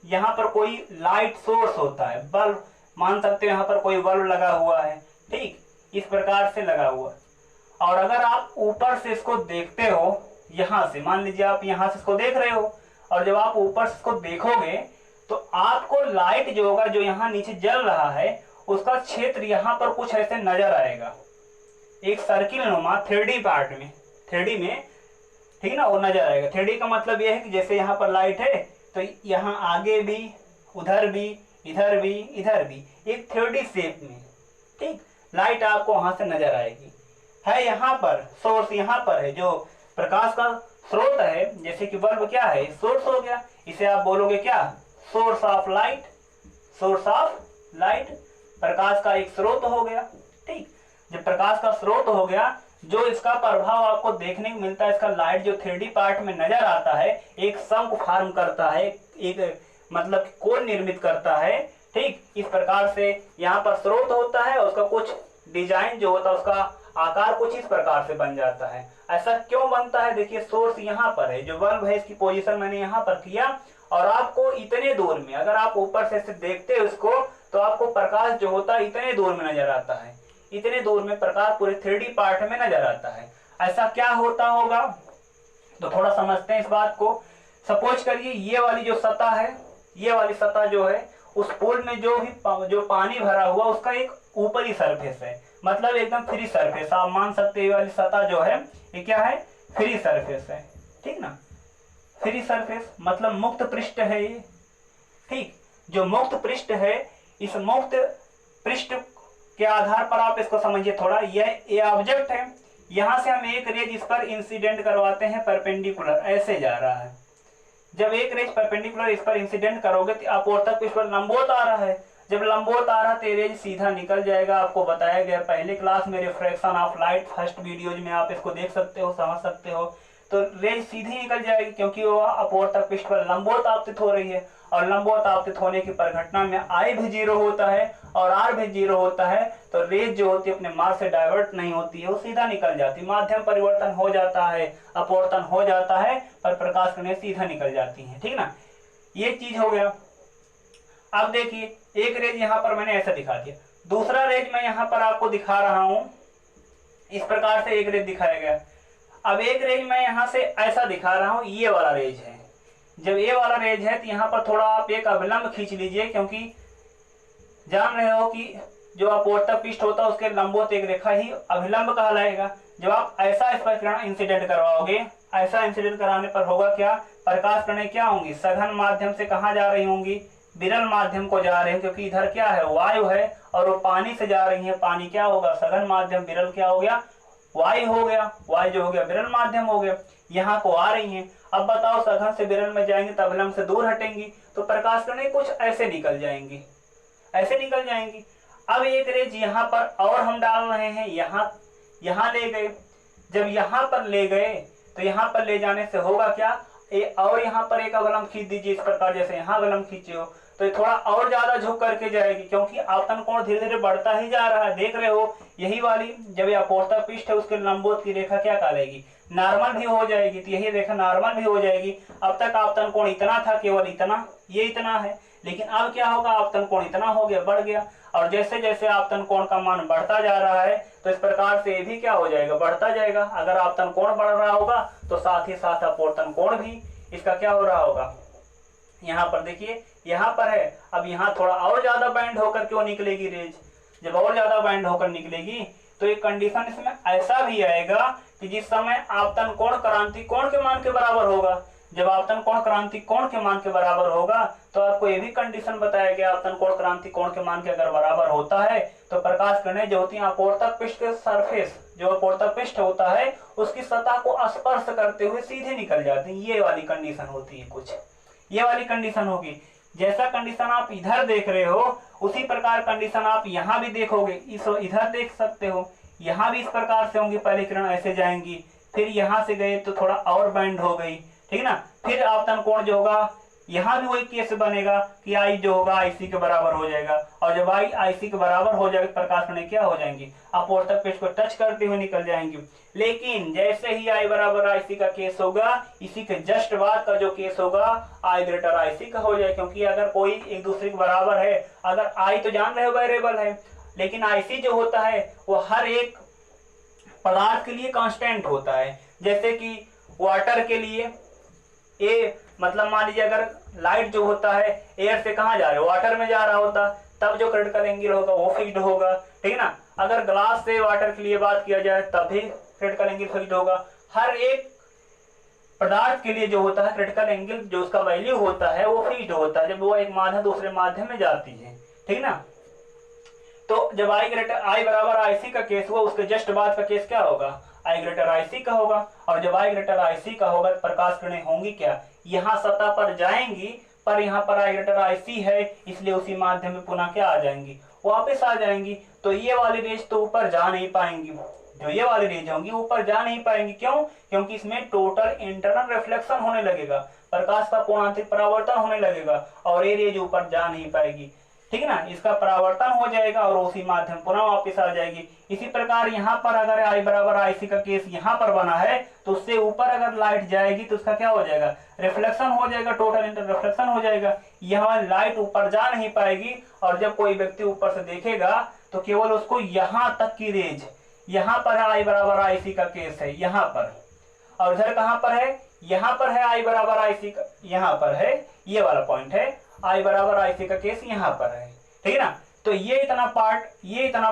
यहाँ पर कोई लाइट सोर्स होता है, बल्ब मान सकते हो, यहाँ पर कोई बल्ब लगा हुआ है, ठीक, इस प्रकार से लगा हुआ। और अगर आप ऊपर से इसको देखते हो, यहां से मान लीजिए आप यहां से इसको देख रहे हो, और जब आप ऊपर से इसको देखोगे तो आपको लाइट जो होगा, जो यहाँ नीचे जल रहा है, उसका क्षेत्र यहाँ पर कुछ ऐसे नजर आएगा, एक सर्किल नुमा 3D पार्ट में, 3D में, ठीक है ना, वो नजर आएगा। 3D का मतलब ये है कि जैसे यहाँ पर लाइट है तो यहाँ आगे भी, उधर भी, इधर भी, इधर भी, एक 3D शेप में, ठीक, लाइट आपको वहां से नजर आएगी। है यहाँ पर सोर्स, यहाँ पर है जो प्रकाश का स्रोत है, जैसे कि बल्ब क्या है, सोर्स हो गया, इसे आप बोलोगे क्या, source of light, source of light, प्रकाश का एक स्रोत हो गया। ठीक, जब प्रकाश का स्रोत हो गया, जो इसका प्रभाव आपको देखने को मिलता है, इसका लाइट जो 3D पार्ट में नजर आता है, एक शंकु फॉर्म करता है, एक मतलब कोण निर्मित करता है। ठीक, इस प्रकार से यहाँ पर स्रोत होता है, उसका कुछ डिजाइन जो होता है, उसका आकार कुछ इस प्रकार से बन जाता है। ऐसा क्यों बनता है, देखिए सोर्स यहाँ पर है, जो बल्ब है इसकी पोजीशन मैंने यहाँ पर किया, और आपको इतने दूर में, अगर आप ऊपर से देखते हो इसको, तो आपको प्रकाश जो होता है इतने दूर में नजर आता है, इतने दूर में प्रकाश पूरे 3D पार्ट में नजर आता है। ऐसा क्या होता होगा, तो थोड़ा समझते हैं इस बात को। सपोज करिए ये वाली जो सतह है, ये वाली सतह जो है, उस पूल में जो पानी भरा हुआ, उसका एक ऊपरी सरफेस है, मतलब एकदम फ्री सरफेस, आप मान सकते हैं ये वाली सतह जो है ये क्या है, फ्री सरफेस है। ठीक ना, फ्री सरफेस मतलब मुक्त पृष्ठ है ये। ठीक, जो मुक्त पृष्ठ है, इस मुक्त पृष्ठ के आधार पर आप इसको समझिए थोड़ा, ये ऑब्जेक्ट है, यहां से हम एक रेज इस पर इंसिडेंट करवाते हैं, परपेंडिकुलर ऐसे जा रहा है। जब एक रेज परपेंडिकुलर इस पर इंसिडेंट करोगे तो अपवर्तक इस पर लंबवत आ रहा है, जब लंबवत आ रहा है तो रेज सीधा निकल जाएगा। आपको बताया गया पहले क्लास में, refraction of light first videos में, आप इसको देख सकते हो, समझ सकते हो। तो रेज सीधी निकल जाएगी, क्योंकि वो अपवर्तक पृष्ठ पर लंबवत आपतित हो रही है, और लंबवत आपतित होने की परिघटना में I भी 0 होता है और R भी 0 होता है, तो रेज जो होती है अपने मार्ग से डाइवर्ट नहीं होती है, वो सीधा निकल जाती है। माध्यम परिवर्तन हो जाता है, अपवर्तन हो जाता है, पर प्रकाश किरणें सीधा निकल जाती हैं। ठीक ना, ये चीज हो गया। अब देखिए एक रेज यहाँ पर मैंने ऐसा दिखा दिया, दूसरा रेज मैं यहाँ पर आपको दिखा रहा हूं, इस प्रकार से एक रेज दिखाया गया। अब एक रेज मैं यहाँ से ऐसा दिखा रहा हूं, ये वाला रेज है। जब ये वाला रेज है तो यहाँ पर थोड़ा आप एक अभिलंब खींच लीजिए, क्योंकि जान रहे हो कि जो अपवर्तक पृष्ठ होता है उसके लंबवत एक रेखा ही अभिलंब कहलाएगा। जब आप ऐसा इस पर किरण इंसिडेंट करवाओगे, ऐसा इंसिडेंट कराने पर होगा क्या, प्रकाश किरणें क्या होंगी, सघन माध्यम से कहाँ जा रही होंगी, विरल माध्यम को जा रहे हैं, क्योंकि इधर क्या है, वायु है, और वो पानी से जा रही है। पानी क्या होगा, सघन माध्यम, विरल क्या हो गया, वायु हो गया, वायु जो हो गया विरल माध्यम हो गया, यहाँ को आ रही हैं। अब बताओ सघन से विरल में जाएंगे तो अभिलंब से दूर हटेंगी, तो प्रकाश किरणें कुछ ऐसे निकल जाएंगी, ऐसे निकल जाएंगी। अब एक रेज यहाँ पर और हम डाल रहे हैं, यहाँ ले गए। जब यहाँ पर ले गए तो यहाँ पर ले जाने से होगा क्या, और यहाँ पर एक अवलंब खींच दीजिए इस प्रकार, जैसे यहाँ अवलंब खींचे हो तो ये थोड़ा और ज्यादा झुक करके जाएगी, क्योंकि आपतन कोण धीरे धीरे बढ़ता ही जा रहा है। देख रहे हो, यही वाली जब ये अपवर्तक पृष्ठ है उसके लंबवत की रेखा क्या कहलाएगी, नॉर्मल भी हो जाएगी, तो यही रेखा नॉर्मल भी हो जाएगी। अब तक आपतन कोण इतना था, केवल इतना, ये इतना है, लेकिन अब क्या होगा, आपतन कोण इतना हो गया, बढ़ गया। और जैसे जैसे आपतन कोण का मान बढ़ता जा रहा है, तो इस प्रकार से ये भी क्या हो जाएगा, बढ़ता जाएगा। अगर आपतन कोण बढ़ रहा होगा तो साथ ही साथ अपवर्तन कोण भी इसका क्या हो रहा होगा। यहाँ पर देखिए, यहाँ पर है, अब यहाँ थोड़ा और ज्यादा बैंड होकर क्यों निकलेगी रेज, जब और ज्यादा बैंड होकर निकलेगी तो एक कंडीशन इसमें ऐसा भी आएगा कि जिस समय आपतन कोण क्रांति कोण के मान के बराबर होगा। जब आपतन कोण क्रांति कोण के मान के बराबर होगा तो आपको ये भी कंडीशन बताया गया, आपतन कोण क्रांति कोण के मान के अगर बराबर होता है तो प्रकाश किरणें जो होती हैं अपवर्तक पृष्ठ के सरफेस, जो अपवर्तक पृष्ठ होता है उसकी सतह को स्पर्श करते हुए सीधे निकल जाती हैं। ये वाली कंडीशन होती है, कुछ ये वाली कंडीशन होगी। जैसा कंडीशन आप इधर देख रहे हो उसी प्रकार कंडीशन आप यहाँ भी देखोगे, इधर देख सकते हो, यहाँ भी इस प्रकार से होंगी। पहले किरण ऐसे जाएंगी, फिर यहाँ से गए तो थोड़ा और बैंड हो गई, ठीक ना। फिर आपतन कोण जो होगा, यहाँ भी वही केस बनेगा कि आई जो होगा आईसी के बराबर हो जाएगा, और जब आई आईसी के बराबर हो जाएगा प्रकाश किरणें क्या हो जाएंगी, अपवर्तक पृष्ठ को टच करते हुए निकल जाएंगी। लेकिन जैसे ही आई बराबर आईसी का केस होगा, इसी के जस्ट बाद का जो केस होगा आई ग्रेटर आईसी का हो जाए, क्योंकि अगर कोई एक दूसरे के बराबर है, अगर आई तो जान रहे हो वेरिएबल है, लेकिन आईसी जो होता है वो हर एक पदार्थ के लिए कांस्टेंट होता है। जैसे कि वाटर के लिए ए मतलब मान लीजिए अगर लाइट जो होता है एयर से कहाँ जा रहा है, वाटर में जा रहा होता, तब जो क्रिटिकल एंगल होगा वो फिक्स्ड होगा, ठीक है ना। अगर ग्लास से वाटर के लिए बात किया जाए तब भी क्रिटिकल एंगल फिक्स्ड होगा। हर एक पदार्थ के लिए जो होता है क्रिटिकल एंगल जो उसका वैल्यू होता है वो फिक्स्ड होता है जब वो एक माध्यम दूसरे माध्यम में जाती है, ठीक ना। तो जब आई बराबर आई सी का केस हुआ, उसके जस्ट बाद का केस क्या होगा, आई ग्रेटर आई सी का होगा। और जब आई ग्रेटर आई सी का होगा प्रकाश किरणें होंगी क्या, यहाँ सतह पर जाएंगी, पर यहाँ पर आई ग्रेटर आई सी है इसलिए उसी माध्यम में पुनः क्या आ जाएंगी, वापस आ जाएंगी। तो ये वाली रेज तो ऊपर जा नहीं पाएंगी, जो ये वाली रेज होंगी ऊपर जा नहीं पाएंगी। क्यों, क्योंकि इसमें टोटल इंटरनल रिफ्लेक्शन होने लगेगा, प्रकाश का पूर्णांतिक परावर्तन होने लगेगा और ये रेज ऊपर जा नहीं पाएगी, ठीक है ना। इसका परावर्तन हो जाएगा और उसी माध्यम पुनः वापस आ जाएगी। इसी प्रकार यहाँ पर अगर आई बराबर आई सी का केस यहाँ पर बना है तो उससे ऊपर अगर लाइट जाएगी तो उसका क्या हो जाएगा, रिफ्लेक्शन हो जाएगा, टोटल इंटर रिफ्लेक्शन हो जाएगा। यहाँ लाइट ऊपर जा नहीं पाएगी और जब कोई व्यक्ति ऊपर से देखेगा तो केवल उसको यहाँ तक की रेज, यहाँ पर है आई बराबर आई सी का केस है यहाँ पर, और इधर कहाँ पर है, यहाँ पर है आई बराबर आई सी का, यहाँ पर है ये वाला पॉइंट है, आई बराबर आई सी का केस यहाँ पर है, ठीक है ना। तो ये इतना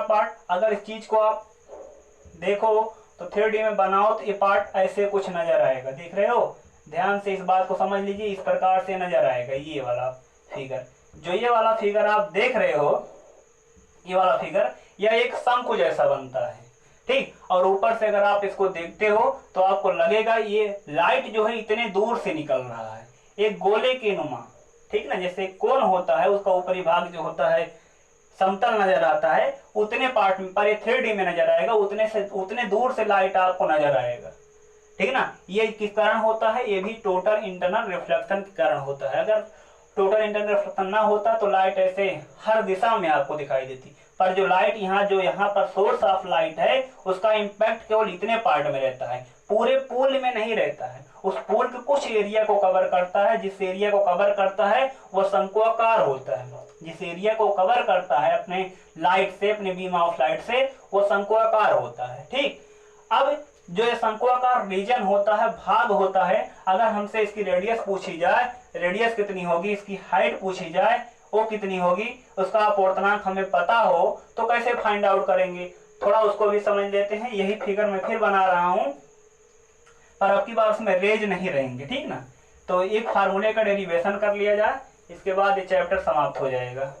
पार्ट अगर इस चीज को आप देखो तो 3D में बनाओ तो ये पार्ट ऐसे कुछ नजर आएगा, देख रहे हो, ध्यान से इस बात को समझ लीजिए, इस प्रकार से नजर आएगा ये वाला फिगर। जो ये वाला फिगर आप देख रहे हो, ये वाला फिगर यह एक शंकु जैसा बनता है, ठीक। और ऊपर से अगर आप इसको देखते हो तो आपको लगेगा ये लाइट जो है इतने दूर से निकल रहा है, एक गोले के नुमा, ठीक ना, जैसे कोन होता है उसका ऊपरी भाग जो होता है समतल नजर आता है, उतने पार्ट में पर ये 3D में नजर आएगा, उतने दूर से लाइट आपको नजर आएगा, ठीक ना। ये किस कारण होता है, ये भी टोटल इंटरनल रिफ्लेक्शन के कारण होता है। अगर टोटल इंटरनल रिफ्लेक्शन ना होता तो लाइट ऐसे हर दिशा में आपको दिखाई देती, पर जो लाइट यहाँ पर सोर्स ऑफ लाइट है उसका इम्पैक्ट केवल इतने पार्ट में रहता है, पूरे पूल में नहीं रहता है, उस पूल के कुछ एरिया को कवर करता है। जिस एरिया को कवर करता है वो शंक्वाकार होता है, जिस एरिया को कवर करता है अपने लाइट से, अपने बीम ऑफ लाइट से, वो शंक्वाकार होता है, ठीक। अब जो ये शंक्वाकार रीजन होता है, भाग होता है, अगर हमसे इसकी रेडियस पूछी जाए, रेडियस कितनी होगी, इसकी हाइट पूछी जाए वो कितनी होगी, उसका अपवर्तनांक हमें पता हो तो कैसे फाइंड आउट करेंगे, थोड़ा उसको भी समझ लेते हैं। यही फिगर मैं फिर बना रहा हूं पर अब की बार उसमें रेज नहीं रहेंगे, ठीक ना। तो एक फार्मूले का डेरिवेशन कर लिया जाए, इसके बाद ये चैप्टर समाप्त हो जाएगा।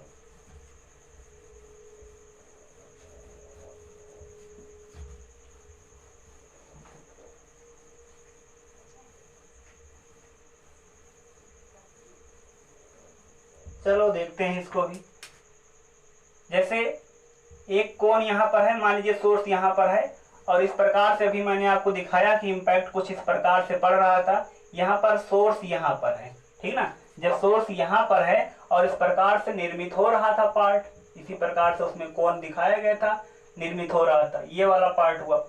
चलो देखते हैं इसको भी। जैसे एक कोण यहाँ पर है, मान लीजिए सोर्स यहाँ पर है, और इस प्रकार से अभी मैंने आपको दिखाया कि इम्पैक्ट कुछ इस प्रकार से पड़ रहा था। यहाँ पर सोर्स यहाँ पर है, ठीक ना। जब सोर्स यहाँ पर है और इस प्रकार से निर्मित हो रहा था पार्ट, इसी प्रकार से उसमें कोण दिखाया गया था, निर्मित हो रहा था, ये वाला पार्ट हुआ,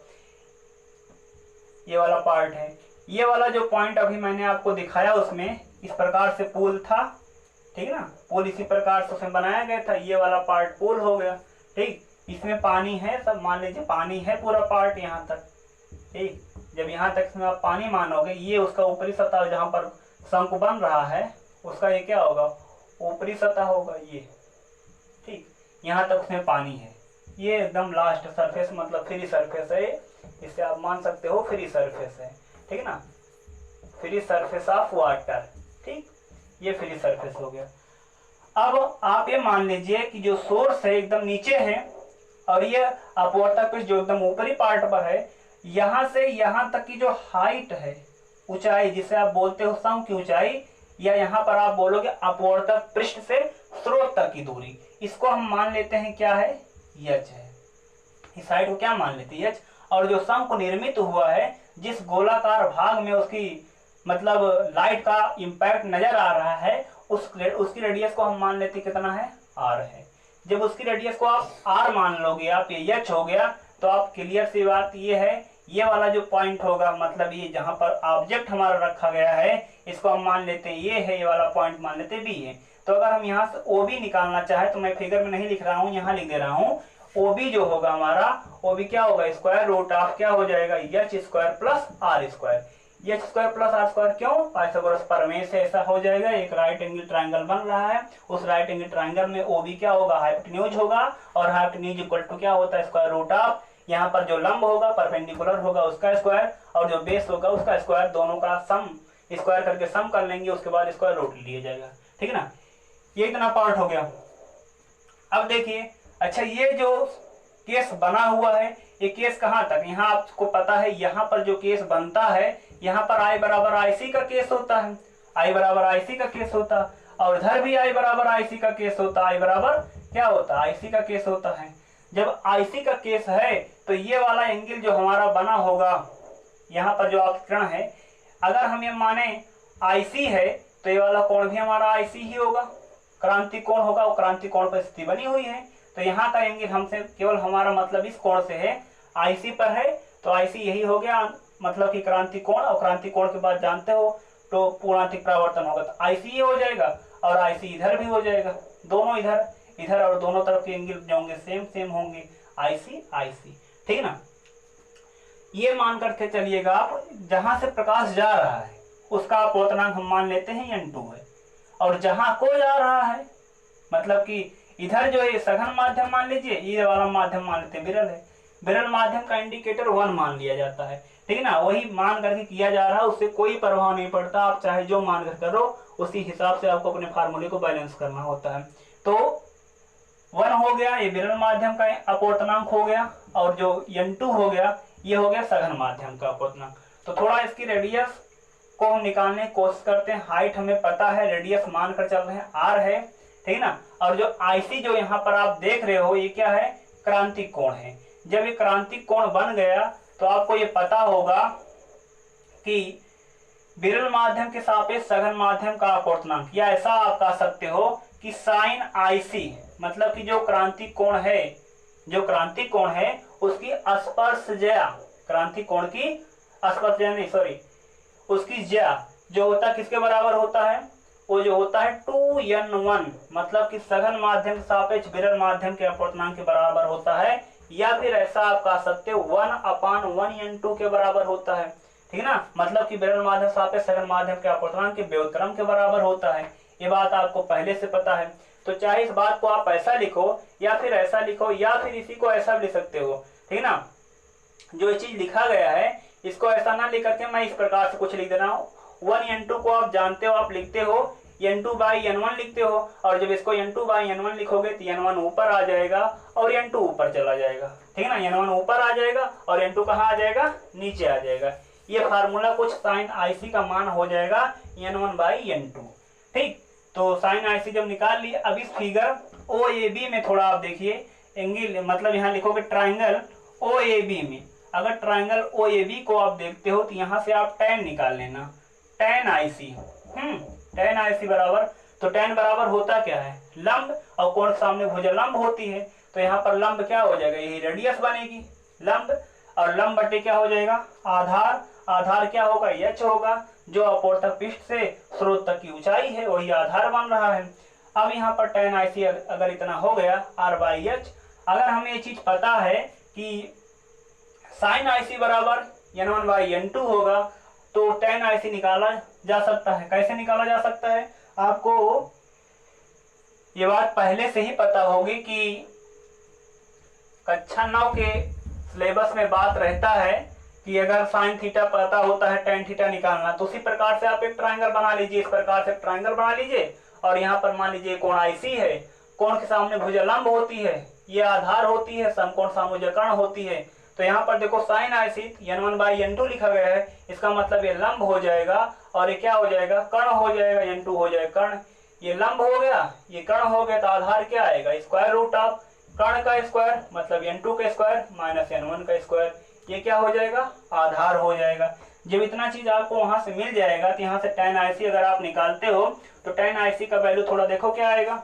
ये वाला पार्ट है। ये वाला जो पॉइंट अभी मैंने आपको दिखाया उसमें इस प्रकार से पुल था, ठीक ना, पुल इसी प्रकार से उसमें बनाया गया था, ये वाला पार्ट पुल हो गया, ठीक। इसमें पानी है, सब मान लीजिए पानी है पूरा पार्ट यहाँ तक, ठीक। जब यहाँ तक इसमें आप पानी मानोगे, ये उसका ऊपरी सतह जहाँ पर शंकु बन रहा है उसका ये क्या होगा, ऊपरी सतह होगा ये, ठीक। यहाँ तक उसमें पानी है, ये एकदम लास्ट सरफेस मतलब फ्री सरफेस है, इसे आप मान सकते हो फ्री सरफेस है, ठीक ना, फ्री सरफेस ऑफ वाटर, ठीक। ये फ्री सरफेस हो गया। अब आप ये मान लीजिए कि जो सोर्स है एकदम नीचे है और ये अपवर्तक पृष्ठ जो एकदम ऊपरी पार्ट पर है, यहाँ से यहाँ तक की जो हाइट है, ऊंचाई, जिसे आप बोलते हो सम की ऊंचाई, या यहाँ पर आप बोलोगे अपवर्तक पृष्ठ से स्रोत तक की दूरी, इसको हम मान लेते हैं क्या है, यच है। इस हाइट को क्या मान लेते हैं, यच। और जो शंकु निर्मित हुआ है, जिस गोलाकार भाग में उसकी मतलब लाइट का इम्पैक्ट नजर आ रहा है, उसकी रेडियस को हम मान लेते कितना है, आर है। जब उसकी रेडियस को आप आर मान लोगे, आप ये एच हो गया, तो आप क्लियर सी बात ये है, ये वाला जो पॉइंट होगा मतलब ये जहां पर ऑब्जेक्ट हमारा रखा गया है, इसको हम मान लेते हैं ये है, ये वाला पॉइंट मान लेते बी है। तो अगर हम यहाँ से ओ बी निकालना चाहे तो मैं फिगर में नहीं लिख रहा हूँ, यहाँ लिख दे रहा हूँ, ओ बी जो होगा हमारा, ओ बी क्या होगा, स्क्वायर रूट ऑफ क्या हो जाएगा, H square plus R square. H square plus R square क्यों, पाइथागोरस प्रमेय से ऐसा हो जाएगा। एक राइट एंगल ट्राइंगल बन रहा है, उस राइट एंगल ट्राइंगल में ओ बी क्या होगा, हाइपोटेन्यूज होगा, और हाइपोटेन्यूज इक्वल टू क्या होता है, स्क्वायर रूट ऑफ, यहाँ पर जो लंब होगा परपेंडिकुलर होगा उसका स्क्वायर, और जो बेस होगा उसका स्क्वायर, दोनों का सम स्क्वायर करके सम कर लेंगे, उसके बाद स्क्वायर रूट लिया जाएगा। ठीक है ना, ये इतना पार्ट हो गया। अब देखिए, अच्छा ये जो केस बना हुआ है, ये केस कहाँ तक, यहाँ आपको पता है यहाँ पर जो केस बनता है, यहाँ पर आई बराबर आई सी का केस होता है, आई बराबर आई सी का केस होता है, और इधर भी आई बराबर आई सी का केस होता है, आई बराबर क्या होता है, आई सी का केस होता है। जब आई सी का केस है तो ये वाला एंगल जो हमारा बना होगा, यहाँ पर जो आपतरण है, अगर हम ये माने आई सी है तो ये वाला कोण भी हमारा आई सी ही होगा, क्रांति कोण होगा, और क्रांति कोण पर स्थिति बनी हुई है, तो यहाँ का एंगल हमसे केवल हमारा मतलब इस कोण से है, आईसी पर है, तो आईसी यही हो गया, मतलब कि क्रांति कोण, और क्रांति कोण के बाद जानते हो तो पूर्णांतिक परावर्तन होगा, तो आईसी ये हो जाएगा, और आईसी इधर भी हो जाएगा, दोनों इधर इधर और दोनों तरफ के एंगल जो होंगे सेम सेम होंगे, आईसी आईसी। ठीक है ना, ये मान करके चलिएगा आप, जहां से प्रकाश जा रहा है उसका अपवर्तनांक हम मान लेते हैं n2 है, और जहां को जा रहा है मतलब कि इधर जो है सघन माध्यम मान लीजिए, ये वाला माध्यम मान लेते हैं विरल है, विरल माध्यम का इंडिकेटर 1 मान लिया जाता है। ठीक है ना, वही मान करके किया जा रहा है, उससे कोई प्रभाव नहीं पड़ता, आप चाहे जो मान कर करो उसी हिसाब से आपको अपने फार्मूले को बैलेंस करना होता है। तो 1 हो गया, ये विरल माध्यम का अपवर्तनांक हो गया, और जो n2 हो गया ये हो गया सघन माध्यम का अपवर्तनांक। तो थोड़ा इसकी रेडियस को हम निकालने की कोशिश करते हैं, हाइट हमें पता है, रेडियस मान कर चल रहे हैं r है, ठीक है ना, और जो आईसी जो यहाँ पर आप देख रहे हो ये क्या है, क्रांतिक कोण है। जब ये क्रांतिक कोण बन गया तो आपको ये पता होगा कि विरल माध्यम के सापेक्ष सघन माध्यम का अपवर्तनांक, या ऐसा आप कह सकते हो कि साइन आईसी, मतलब कि जो क्रांतिक कोण है, जो क्रांतिक कोण है उसकी स्पर्शज्या, क्रांतिक कोण की स्पर्शज्या नहीं सॉरी उसकी ज्या जो होता है किसके बराबर होता है, वो जो होता है 2n1, मतलब कि सघन माध्यम के सापेक्ष विरल माध्यम के अपवर्तनांक के बराबर होता है, या फिर ऐसा आप कह सकते हो 1/1n2 के बराबर होता है। ठीक है ना, मतलब कि विरल माध्यम सापेक्ष सघन माध्यम के अपवर्तनांक के व्युत्क्रम के बराबर होता है। ये बात आपको पहले से पता है, तो चाहे इस बात को आप ऐसा लिखो या फिर ऐसा लिखो, या फिर इसी को ऐसा भी लिख सकते हो। ठीक है ना, जो ये चीज लिखा गया है इसको ऐसा ना लिख करके मैं इस प्रकार से कुछ लिख दे रहा हूँ, 1n2 को आप जानते हो, आप लिखते हो n2/n1 लिखते हो, और जब इसको n2/n1 लिखोगे तो n1 ऊपर आ जाएगा और n2 ऊपर चला जाएगा। ठीक है ना, n1 ऊपर आ जाएगा और n2 कहाँ आ जाएगा, नीचे आ जाएगा। ये फार्मूला कुछ साइन आईसी का मान हो जाएगा n1/n2। ठीक, तो साइन आईसी जब निकाल लिए, अब इस फिगर OAB में थोड़ा आप देखिए एंगल, मतलब यहाँ लिखोगे ट्राइंगल OAB में, अगर ट्राइंगल OAB को आप देखते हो तो यहाँ से आप tan निकाल लेना, tan IC, tan IC बराबर, तो tan बराबर होता क्या है, लंब, और कोण के सामने भुजा लंब होती है, तो यहाँ पर लंब क्या हो जाएगा, यही रेडियस बनेगी लंब, और लंब बटे क्या हो जाएगा, आधार, आधार क्या होगा, h होगा, जो अपवर्तक पृष्ठ से स्रोत तक की ऊंचाई है वही आधार बन रहा है। अब यहाँ पर tan IC अगर इतना हो गया r/h, अगर हमें ये चीज पता है कि साइन IC बराबर n1/n2 होगा, तो tan IC निकाला जा सकता है। कैसे निकाला जा सकता है, आपको ये बात पहले से ही पता होगी कि कक्षा 9 के सिलेबस में बात रहता है कि अगर साइन थीटा पता होता है tan थीटा निकालना, तो उसी प्रकार से आप एक ट्राइंगल बना लीजिए, इस प्रकार से ट्राइंगल बना लीजिए, और यहाँ पर मान लीजिए कोण IC है, कोण के सामने भुजा लंब होती है, ये आधार होती है, समकोण सामभुज कर्ण होती है, तो यहाँ पर देखो साइन IC n1/n2 लिखा गया है, इसका मतलब ये लंब हो जाएगा, और ये क्या हो जाएगा, कर्ण हो जाएगा, n2 हो जाएगा कर्ण, ये लंब हो गया, ये कर्ण हो गया, तो आधार क्या आएगा, स्क्वायर रूट ऑफ कर्ण का स्क्वायर, मतलब n2 का स्क्वायर माइनस n1 का स्क्वायर, ये क्या हो जाएगा, आधार हो जाएगा। जब इतना चीज आपको वहां से मिल जाएगा तो यहाँ से tan IC अगर आप निकालते हो तो tan IC का वैल्यू थोड़ा देखो क्या आएगा,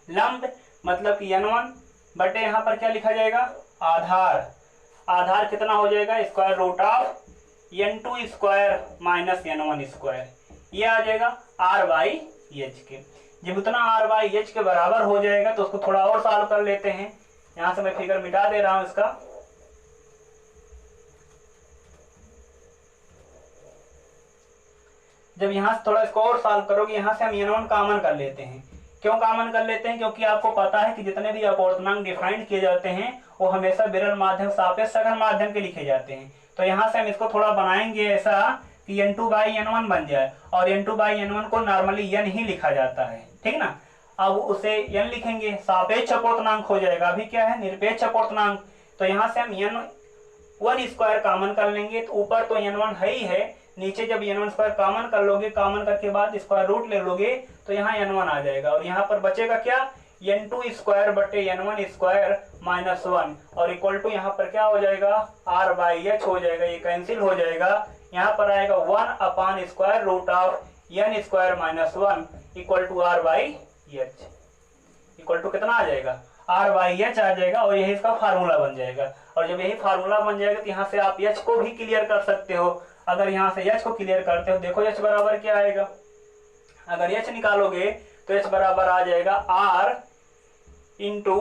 लंब मतलब कि n1 बटे यहाँ पर क्या लिखा जाएगा, आधार, आधार कितना हो जाएगा, square root of n2 square minus n1 square, ये आ जाएगा r/h के। जब उतना r/h के बराबर हो जाएगा तो उसको थोड़ा और सॉल्व कर लेते हैं, यहां से मैं फिगर मिटा दे रहा हूं इसका। जब यहां से थोड़ा इसको और सॉल्व करोगे, यहां से हम n1 कॉमन कर लेते हैं। क्यों कॉमन कर लेते हैं? क्योंकि आपको पता है कि जितने भी अपवर्तनांक डिफाइंड किए जाते हैं वो हमेशा विरल माध्यम सापेक्ष सघन माध्यम के लिखे जाते हैं। तो यहाँ से हम इसको थोड़ा बनाएंगे ऐसा कि n2/n1 बन जाए, और n2/n1 को नॉर्मली n ही लिखा जाता है, ठीक ना। अब उसे n लिखेंगे, सापेक्ष अपवर्तनांक हो जाएगा। अभी क्या है? निरपेक्ष अपवर्तनांक। तो यहाँ से हम n1 स्क्वायर कॉमन कर लेंगे, तो ऊपर तो n1 है ही है, नीचे जब n1 स्क्वायर कॉमन कर लोगे, कॉमन करके बाद स्क्वायर रूट ले लोगे तो यहाँ n1 आ जाएगा, और यहाँ पर बचेगा क्या? n2 स्क्वायर बटे n1 स्क्वायर माइनस 1, और इक्वल टू यहाँ पर क्या हो जाएगा? r/h हो जाएगा, ये कैंसिल हो जाएगा। यहाँ पर आएगा 1 upon square root of n square minus 1 equal to r/h। Equal to कितना आ जाएगा? r/h आ जाएगा, और यही इसका फार्मूला बन जाएगा। और जब यही फार्मूला बन जाएगा तो यहाँ से आप h को भी क्लियर कर सकते हो। अगर यहाँ से h को क्लियर करते हो, देखो h बराबर क्या आएगा? अगर h निकालोगे तो h बराबर आ जाएगा r into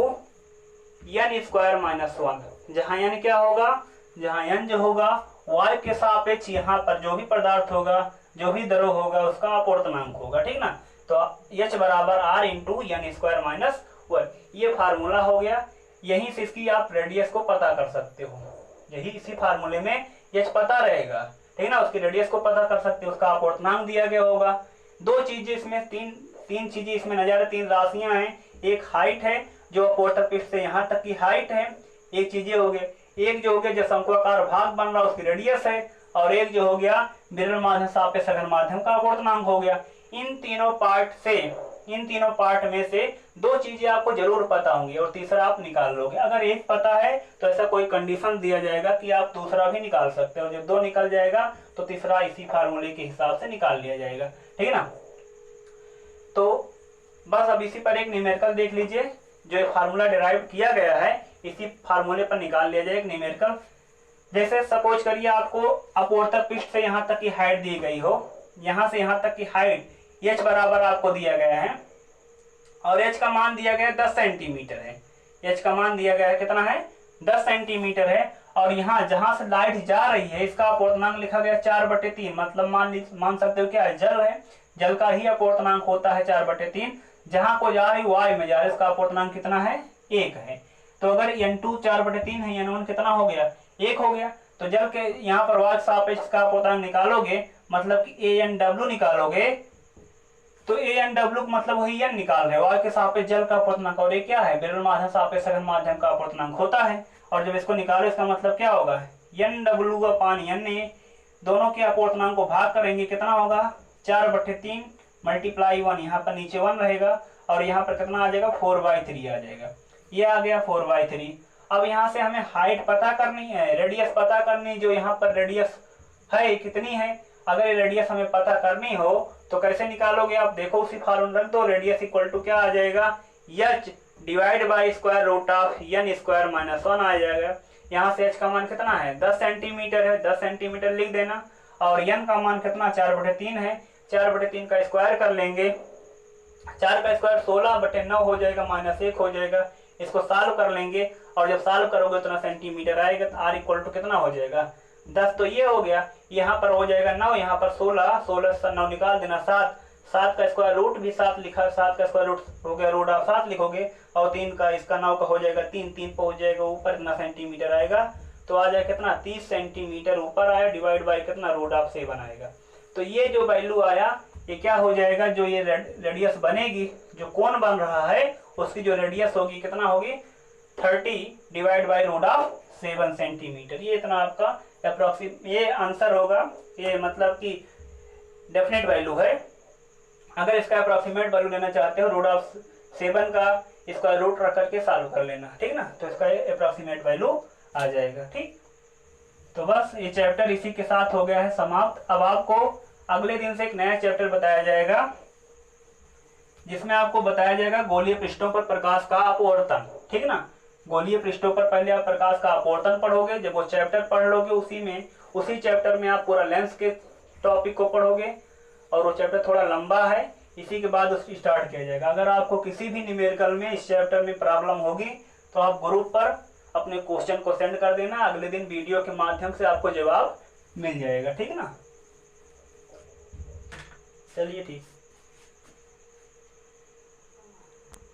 n square minus 1। जहाँ n क्या होगा? जहाँ n जो होगा y के सापेक्ष यहाँ पर जो भी पदार्थ होगा, जो भी द्रव होगा, उसका अपवर्तनांक होगा, ठीक ना। तो h बराबर r into n square minus 1, ये फार्मूला हो गया। यहीं से इसकी आप रेडियस को पता कर सकते हो, यही इसी फार्मूले में h पता रहेगा, ठीक ना। उसकी रेडियस को पता कर सकते हो, उसका अपवर्तनांक दिया गया होगा। दो चीजें इसमें, तीन चीजें इसमें नजर, तीन राशियां हैं। एक हाइट है जो अपवर्तक पृष्ठ से यहाँ तक की हाइट है, एक चीजें हो गए, एक जो हो गया जो शंक्वाकार भाग बन रहा उसकी रेडियस है, और एक जो हो गया विरल माध्यम सापेक्ष सघन माध्यम का अपवर्तनांक हो गया। इन तीनों पार्ट में से दो चीजें आपको जरूर पता होंगी, और तीसरा आप निकाल लोगे। अगर एक पता है तो ऐसा कोई कंडीशन दिया जाएगा कि आप दूसरा भी निकाल सकते हो। जब दो निकल जाएगा तो तीसरा इसी फार्मूले के हिसाब से निकाल लिया जाएगा, ठीक है ना। तो बस अब इसी पर एक न्यूमेरिकल देख लीजिए, जो फार्मूला डिराइव किया गया है इसी फार्मूले पर निकाल लिया जाए एक न्यूमेरिकल। जैसे सपोज करिए आपको अपवर्तक पृष्ठ से यहाँ तक की हाइट दी गई हो, यहाँ से यहाँ तक की हाइट h बराबर आपको दिया गया है, और h का मान दिया गया 10 सेंटीमीटर है। h का मान दिया गया है कितना है? 10 सेंटीमीटर है। और यहाँ जहां से लाइट जा रही है इसका अपवर्तनांक लिखा गया 4/3, मतलब मान सकते हो क्या है? जल है, जल का ही अपवर्तनांक होता है 4/3। जहां को जा रही y में जा रही, इसका अपवर्तनांक कितना है? 1 है। तो अगर n2 4/3 है, n1 कितना हो गया? 1 हो गया। तो जल के यहाँ पर y सापेक्ष का अपवर्तनांक निकालोगे, मतलब कि ANW निकालोगे, तो ANW मतलब वही n निकाल रहे हो, y के सापेक्ष जल का अपवर्तनांक, और ये क्या है? विरल माध्यम सापेक्ष सघन माध्यम का अपवर्तनांक होता है। और जब इसको निकालो इसका मतलब क्या होगा? NW अपान NA, दोनों के अपवर्तनांक को भाग करेंगे, कितना होगा? 4/3 मल्टीप्लाई 1, यहाँ पर नीचे 1 रहेगा, और यहाँ पर कितना आ जाएगा? 4/3 आ जाएगा। ये आ गया 4/3। अब यहाँ से हमें हाइट पता करनी है, रेडियस पता करनी, जो यहाँ पर रेडियस है कितनी है। अगर ये रेडियस हमें पता करनी हो तो कैसे निकालोगे आप? देखो उसी फार्मूला रख दो, रेडियस इक्वल टू क्या आ जाएगा? h divide by square root of n square minus 1 आ जाएगा। यहाँ से h का मान कितना है? 10 सेंटीमीटर है, 10 सेंटीमीटर लिख देना। और n का मान कितना? 4/3 है, 4/3 का स्क्वायर कर लेंगे, 4 का स्क्वायर 16/9 हो जाएगा, माइनस 1 हो जाएगा। इसको सॉल्व कर लेंगे, और जब सॉल्व करोगे उतना सेंटीमीटर आएगा, तो r इक्वल टू कितना हो जाएगा? 10। तो ये हो गया, यहाँ पर हो जाएगा 9, यहाँ पर 16 से 9 निकाल देना, 7 का स्क्वायर रूट भी 7 लिखा, 7 का स्क्वायर रूट हो गया, रूट ऑफ 7 लिखोगे, और 3 का इसका 9 का हो जाएगा 3 पहुंच जाएगा ऊपर, इतना सेंटीमीटर आएगा। तो आ जाएगा कितना? 30 सेंटीमीटर ऊपर आया, डिवाइड बाई कितना? रूट ऑफ 7 आएगा। तो ये जो वैल्यू आया ये क्या हो जाएगा? जो ये रेडियस बनेगी, जो कोण बन रहा है उसकी जो रेडियस होगी कितना होगी? 30 divide by root of 7 centimetre. ये इतना आपका अप्रोक्सीमेट ये आंसर होगा, ये मतलब कि डेफिनेट वैल्यू है। अगर इसका अप्रोक्सीमेट वैल्यू लेना चाहते हो, रूट ऑफ 7 का इसका रूट रख करके सॉल्व कर लेना, ठीक ना। तो इसका अप्रोक्सीमेट वैल्यू आ जाएगा, ठीक। तो बस ये चैप्टर इसी के साथ हो गया है समाप्त। अब आपको अगले दिन से एक नया चैप्टर बताया जाएगा, जिसमें आपको बताया जाएगा गोलीय पृष्ठों पर प्रकाश का अपवर्तन, ठीक ना। गोलीय पृष्ठों पर पहले आप प्रकाश का अपवर्तन पढ़ोगे, जब वो चैप्टर पढ़ लोगे उसी चैप्टर में आप पूरा लेंस के टॉपिक को पढ़ोगे, और वो चैप्टर थोड़ा लंबा है, इसी के बाद उसकी स्टार्ट किया जाएगा। अगर आपको किसी भी न्यूमेरिकल में इस चैप्टर में प्रॉब्लम होगी तो आप ग्रुप पर अपने क्वेश्चन को सेंड कर देना, अगले दिन वीडियो के माध्यम से आपको जवाब मिल जाएगा, ठीक है ना। चलिए ठीक।